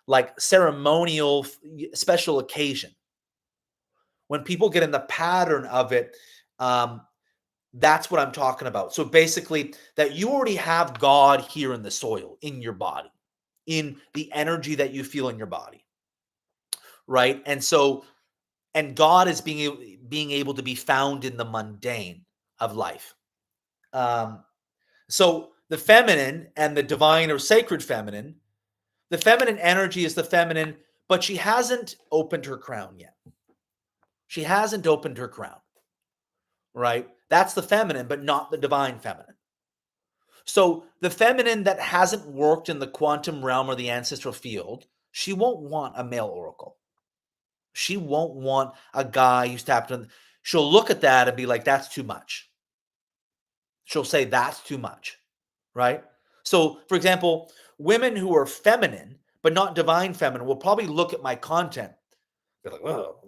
like ceremonial, special occasion. When people get in the pattern of it, that's what I'm talking about. So basically, that you already have God here in the soil, in your body, in the energy that you feel in your body, right? And so, and God is being able to be found in the mundane of life. So the feminine and the divine or sacred feminine, the feminine energy is the feminine, but she hasn't opened her crown yet. She hasn't opened her crown, right? That's the feminine, but not the divine feminine. So the feminine that hasn't worked in the quantum realm or the ancestral field, she won't want a male oracle. She won't want a guy who's tapped in. She'll look at that and be like, that's too much. She'll say, that's too much, right? So, for example, women who are feminine, but not divine feminine, will probably look at my content. They're like, oh,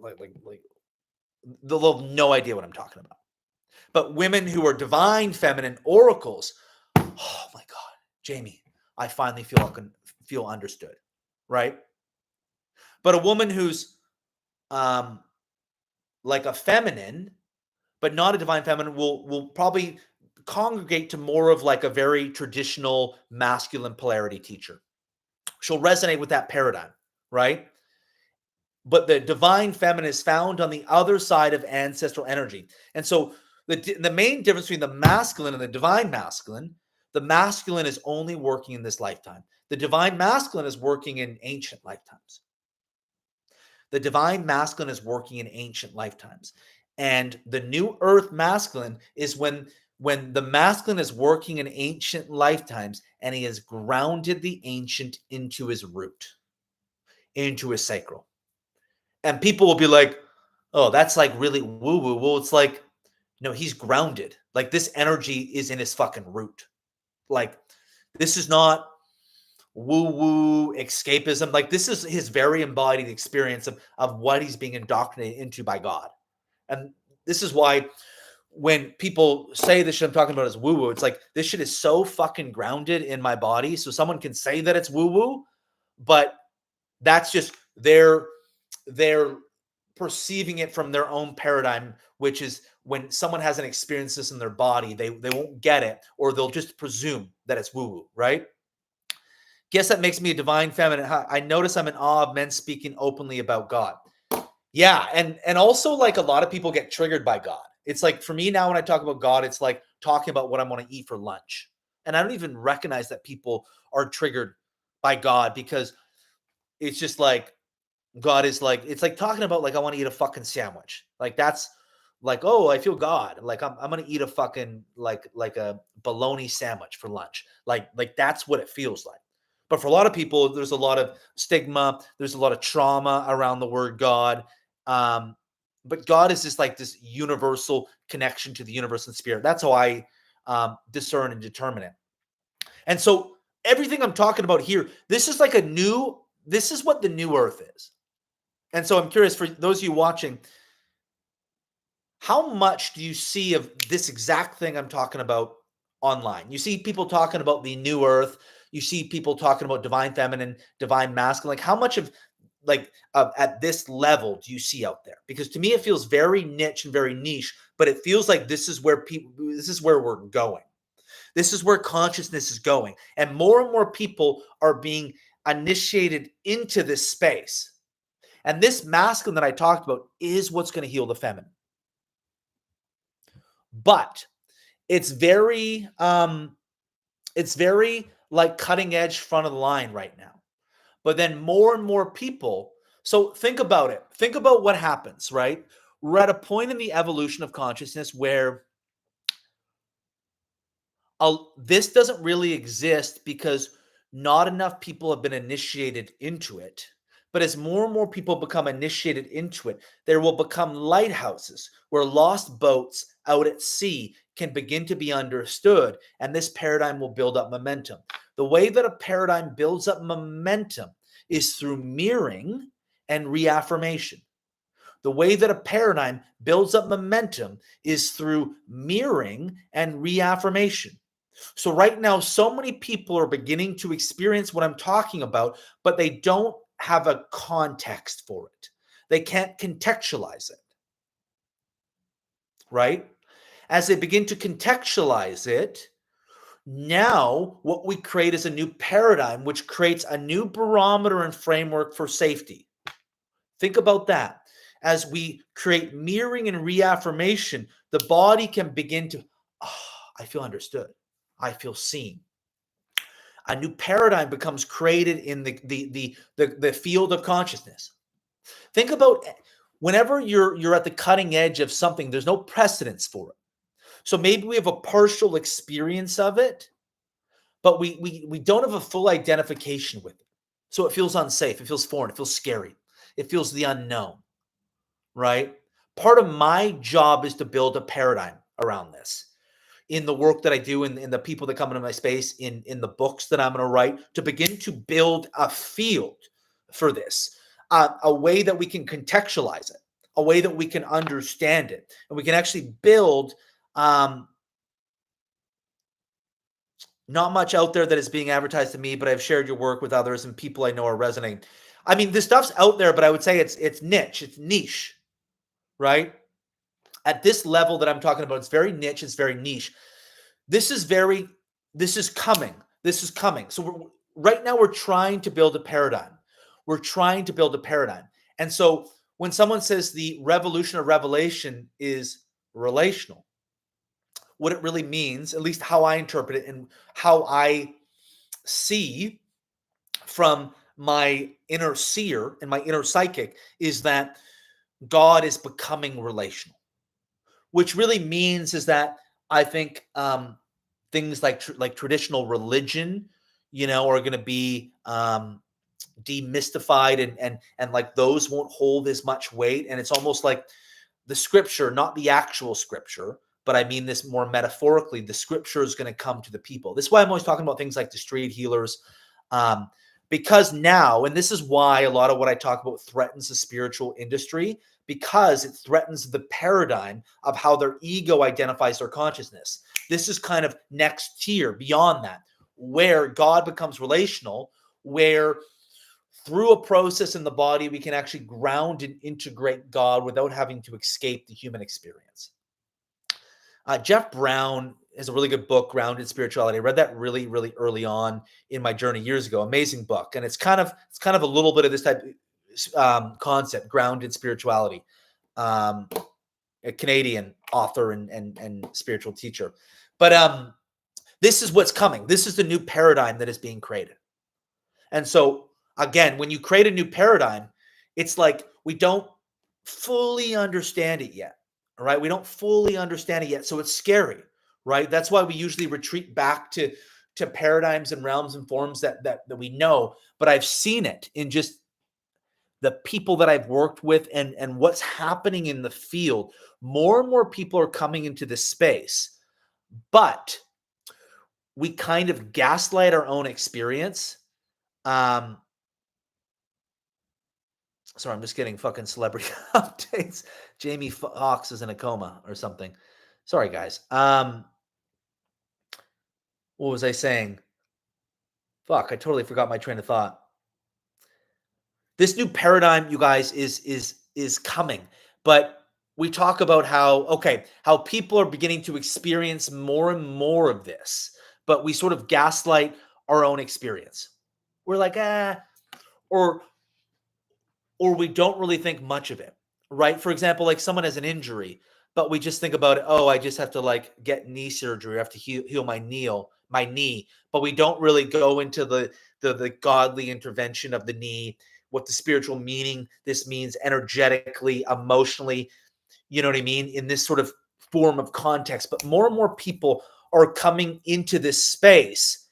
they'll have no idea what I'm talking about. But women who are divine feminine oracles, oh my God, Jamie, I finally feel understood, right? But a woman who's like a feminine, but not a divine feminine, will probably congregate to more of like a very traditional masculine polarity teacher. She'll resonate with that paradigm, right? But the divine feminine is found on the other side of ancestral energy. And so the main difference between the masculine and the divine masculine, the masculine is only working in this lifetime. The divine masculine is working in ancient lifetimes. The divine masculine is working in ancient lifetimes. And the new earth masculine is when the masculine is working in ancient lifetimes and he has grounded the ancient into his root, into his sacral. And people will be like, oh, that's like really woo woo. Well, it's like, no, he's grounded. Like this energy is in his fucking root. Like this is not woo woo escapism. Like this is his very embodied experience of what he's being indoctrinated into by God. And this is why when people say this shit I'm talking about is woo woo, it's like this shit is so fucking grounded in my body. So someone can say that it's woo woo, but that's just they're perceiving it from their own paradigm, which is when someone hasn't experienced this in their body, they won't get it, or they'll just presume that it's woo woo, right? Guess that makes me a divine feminine. I notice I'm in awe of men speaking openly about God. Yeah, and also, like, a lot of people get triggered by God. It's like, for me now, when I talk about God, it's like talking about what I'm gonna eat for lunch, and I don't even recognize that people are triggered by God, because it's just like, God is like, it's like talking about, like, I wanna eat a fucking sandwich. Like, that's like, "Oh, I feel God." Like, I'm gonna eat a fucking, like a bologna sandwich for lunch. Like, that's what it feels like. But for a lot of people, there's a lot of stigma, there's a lot of trauma around the word God. Um, but God is just like this universal connection to the universe and spirit. That's how I discern and determine it. And so everything I'm talking about here, this is like this is what the new earth is. And so I'm curious, for those of you watching, how much do you see of this exact thing I'm talking about online? You see people talking about the new earth. You see people talking about divine feminine, divine masculine. Like, how much of, like, at this level do you see out there? Because to me, it feels very niche and very niche, but it feels like this is where we're going. This is where consciousness is going. And more people are being initiated into this space. And this masculine that I talked about is what's going to heal the feminine. But it's very like cutting edge, front of the line right now. But then more and more people, so think about it. Think about what happens, right? We're at a point in the evolution of consciousness where this doesn't really exist because not enough people have been initiated into it. But as more and more people become initiated into it, there will become lighthouses where lost boats out at sea can begin to be understood. And this paradigm will build up momentum. The way that a paradigm builds up momentum is through mirroring and reaffirmation. The way that a paradigm builds up momentum is through mirroring and reaffirmation. So right now, so many people are beginning to experience what I'm talking about, but they don't have a context for it. They can't contextualize it, right? As they begin to contextualize it, now what we create is a new paradigm, which creates a new barometer and framework for safety. Think about that. As we create mirroring and reaffirmation, the body can begin to, oh, I feel understood. I feel seen. A new paradigm becomes created in the field of consciousness. Think about whenever you're at the cutting edge of something, there's no precedence for it. So maybe we have a partial experience of it, but we don't have a full identification with it. So it feels unsafe, it feels foreign, it feels scary, it feels the unknown, right? Part of my job is to build a paradigm around this in the work that I do, in the people that come into my space, in the books that I'm going to write, to begin to build a field for this, a way that we can contextualize it, a way that we can understand it, and we can actually build. Not much out there that is being advertised to me, but I've shared your work with others and people I know are resonating. I mean, this stuff's out there, but I would say it's niche, it's niche, right? At this level that I'm talking about, it's very niche, it's very niche. This is very, this is coming. This is coming. So right now we're trying to build a paradigm. We're trying to build a paradigm. And so when someone says the revolution of revelation is relational, what it really means, at least how I interpret it and how I see from my inner seer and my inner psychic, is that God is becoming relational, which really means is that I think things like traditional religion, are going to be demystified, and like those won't hold as much weight. And it's almost like the scripture, not the actual scripture, but I mean this more metaphorically, the scripture is going to come to the people. This is why I'm always talking about things like the street healers, because now, and this is why a lot of what I talk about threatens the spiritual industry, because it threatens the paradigm of how their ego identifies their consciousness. This is kind of next tier beyond that, where God becomes relational, where through a process in the body, we can actually ground and integrate God without having to escape the human experience. Jeff Brown has a really good book, Grounded Spirituality. I read that really, really early on in my journey years ago. Amazing book, and it's kind of a little bit of this type. concept, grounded spirituality. A Canadian author and spiritual teacher. But this is what's coming. This is the new paradigm that is being created. And so again, when you create a new paradigm, it's like we don't fully understand it yet. All right. We don't fully understand it yet. So it's scary, right? That's why we usually retreat back to paradigms and realms and forms that we know. But I've seen it in just the people that I've worked with and what's happening in the field. More and more people are coming into this space, but we kind of gaslight our own experience. Sorry, I'm just getting fucking celebrity updates. Jamie Foxx is in a coma or something. Sorry, guys. What was I saying? Fuck, I totally forgot my train of thought. This new paradigm, you guys, is coming. But we talk about how people are beginning to experience more and more of this, but we sort of gaslight our own experience. We're like, or we don't really think much of it, right? For example, like someone has an injury, but we just think about it. Oh, I just have to like get knee surgery. I have to heal my knee, but we don't really go into the godly intervention of the knee, what the spiritual meaning this means energetically, emotionally, you know what I mean, in this sort of form of context. But more and more people are coming into this space.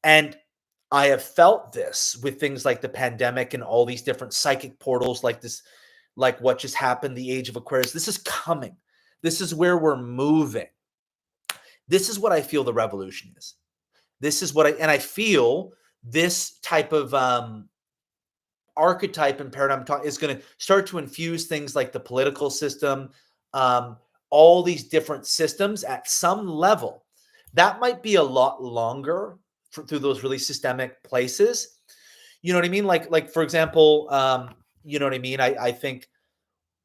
And I have felt this with things like the pandemic and all these different psychic portals like this, like what just happened, the age of Aquarius. This is coming. This is where we're moving. This is what I feel the revolution is. This is what I feel this type of archetype and paradigm is going to start to infuse things like the political system, all these different systems at some level. That might be a lot longer through those really systemic places. You know what I mean? Like for example, you know what I mean? I think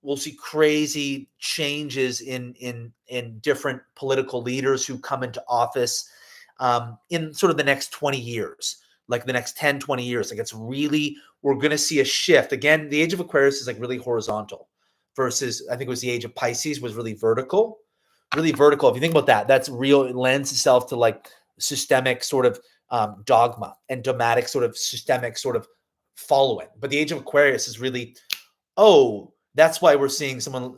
we'll see crazy changes in different political leaders who come into office in sort of the next 20 years, like the next 10, 20 years. Like it's really, we're going to see a shift. Again, the age of Aquarius is like really horizontal versus I think it was the age of Pisces was really vertical. Really vertical. If you think about that, that's real. It lends itself to like systemic sort of dogma and dogmatic sort of systemic sort of following. But the age of Aquarius is really, that's why we're seeing someone,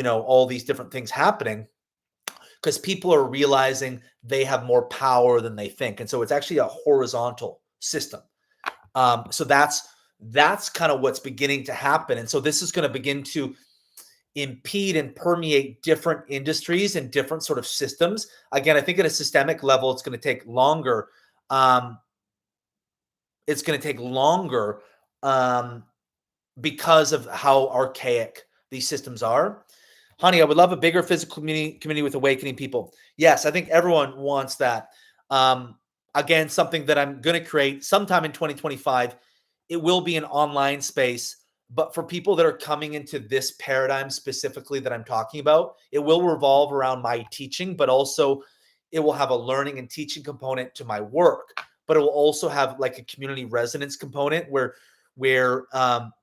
all these different things happening because people are realizing they have more power than they think. And so it's actually a horizontal system. So that's kind of what's beginning to happen. And so this is going to begin to impede and permeate different industries and different sort of systems. Again, I think at a systemic level, it's going to take longer. It's going to take longer because of how archaic these systems are. Honey, I would love a bigger physical community with awakening people. Yes, I think everyone wants that. Again, something that I'm going to create sometime in 2025. It will be an online space. But for people that are coming into this paradigm specifically that I'm talking about, it will revolve around my teaching, but also it will have a learning and teaching component to my work. But it will also have like a community resonance component where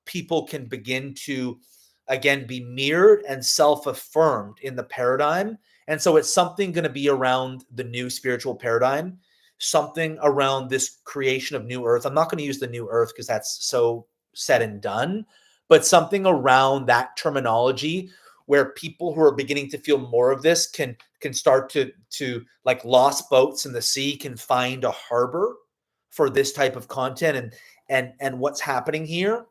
people can begin to, again, be mirrored and self-affirmed in the paradigm. And so it's something going to be around the new spiritual paradigm, something around this creation of new earth. I'm not going to use the new earth because that's so said and done, but something around that terminology where people who are beginning to feel more of this can start to like lost boats in the sea can find a harbor for this type of content and what's happening here.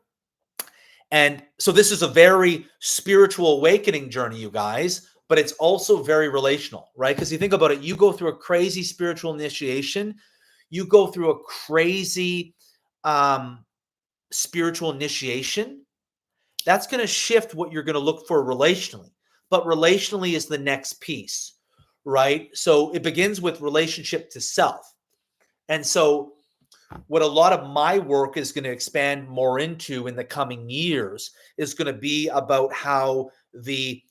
And so this is a very spiritual awakening journey, you guys, but it's also very relational, right? Because you think about it, you go through a crazy spiritual initiation, you go through a crazy spiritual initiation, that's going to shift what you're going to look for relationally. But relationally is the next piece, right? So it begins with relationship to self. And so what a lot of my work is going to expand more into in the coming years is going to be about how the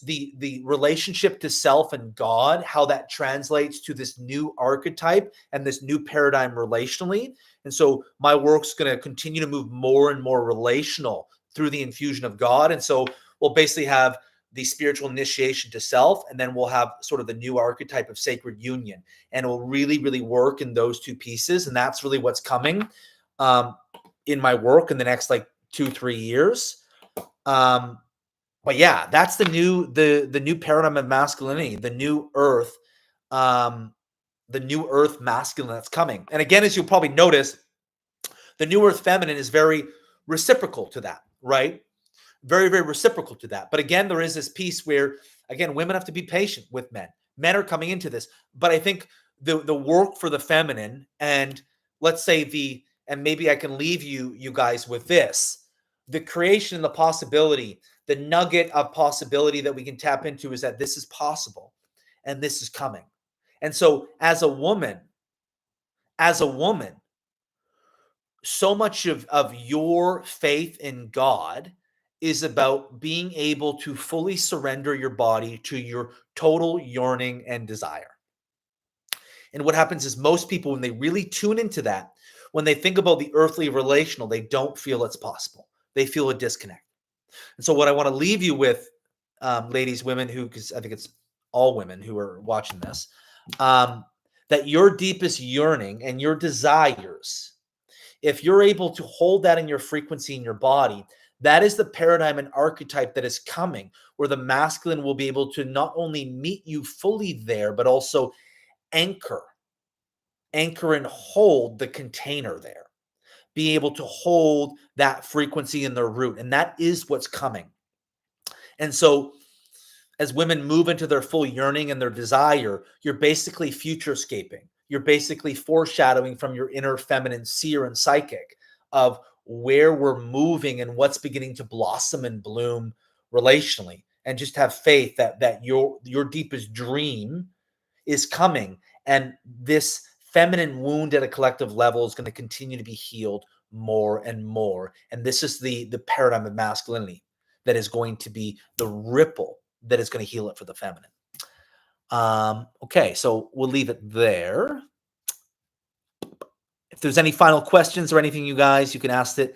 the relationship to self and God, how that translates to this new archetype and this new paradigm relationally. And so my work's going to continue to move more and more relational through the infusion of God. And so we'll basically have the spiritual initiation to self, and then we'll have sort of the new archetype of sacred union, and it will really, really work in those two pieces. And that's really what's coming in my work in the next like 2-3 years. But yeah, that's the new paradigm of masculinity, the new earth masculine that's coming. And again, as you'll probably notice, the new earth feminine is very reciprocal to that, right? Very, very reciprocal to that. But again, there is this piece where, again, women have to be patient with men. Men are coming into this. But I think the work for the feminine, and let's say and maybe I can leave you guys with this, the creation and the possibility, the nugget of possibility that we can tap into is that this is possible and this is coming. And so as a woman, so much of your faith in God is about being able to fully surrender your body to your total yearning and desire. And what happens is most people, when they really tune into that, when they think about the earthly relational, they don't feel it's possible. They feel a disconnect. And so what I want to leave you with, ladies, women, because I think it's all women who are watching this, that your deepest yearning and your desires, if you're able to hold that in your frequency in your body, that is the paradigm and archetype that is coming, where the masculine will be able to not only meet you fully there, but also anchor and hold the container there, be able to hold that frequency in their root. And that is what's coming. And so as women move into their full yearning and their desire, you're basically futurescaping. You're basically foreshadowing from your inner feminine seer and psychic of where we're moving and what's beginning to blossom and bloom relationally. And just have faith that your deepest dream is coming. And this feminine wound at a collective level is going to continue to be healed more and more. And this is the paradigm of masculinity that is going to be the ripple that is going to heal it for the feminine. Okay, so we'll leave it there. If there's any final questions or anything, you guys, you can ask it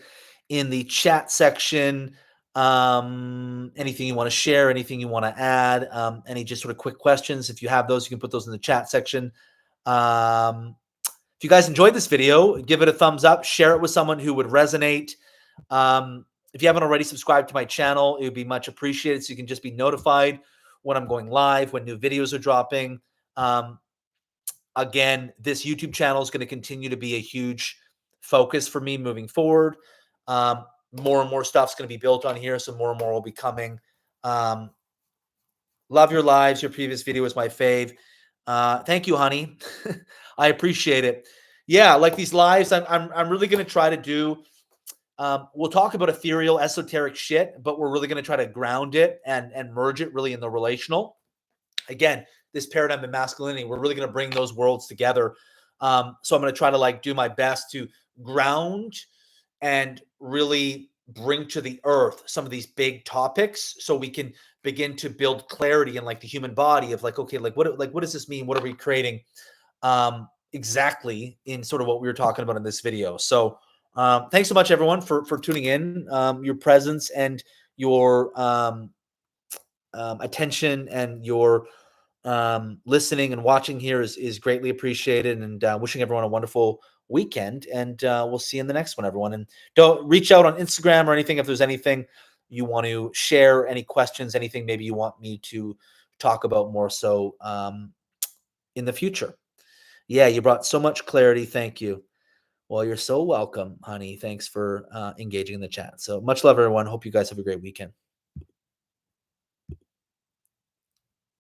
in the chat section. Anything you want to share, anything you want to add, any just sort of quick questions. If you have those, you can put those in the chat section. If you guys enjoyed this video, give it a thumbs up, share it with someone who would resonate. If you haven't already subscribed to my channel, it would be much appreciated, so you can just be notified when I'm going live, when new videos are dropping. Again, this YouTube channel is going to continue to be a huge focus for me moving forward. More and more stuff's going to be built on here, so more and more will be coming. Love your lives. Your previous video was my fave. Thank you, honey. I appreciate it. Yeah, like these lives, I'm really going to try to do. We'll talk about ethereal, esoteric shit, but we're really going to try to ground it and merge it really in the relational. Again, this paradigm of masculinity, we're really going to bring those worlds together. So I'm going to try to like do my best to ground and really bring to the earth some of these big topics, so we can begin to build clarity in like the human body of like, okay, like what does this mean? What are we creating? Exactly in sort of what we were talking about in this video. So thanks so much, everyone, for tuning in. Your presence and your attention and your listening and watching here is greatly appreciated, and wishing everyone a wonderful weekend, and we'll see you in the next one, everyone. And don't reach out on Instagram or anything if there's anything you want to share, any questions, anything maybe you want me to talk about more so in the future. Yeah, you brought so much clarity. Thank you. Well, you're so welcome, honey. Thanks for engaging in the chat. So much love, everyone. Hope you guys have a great weekend.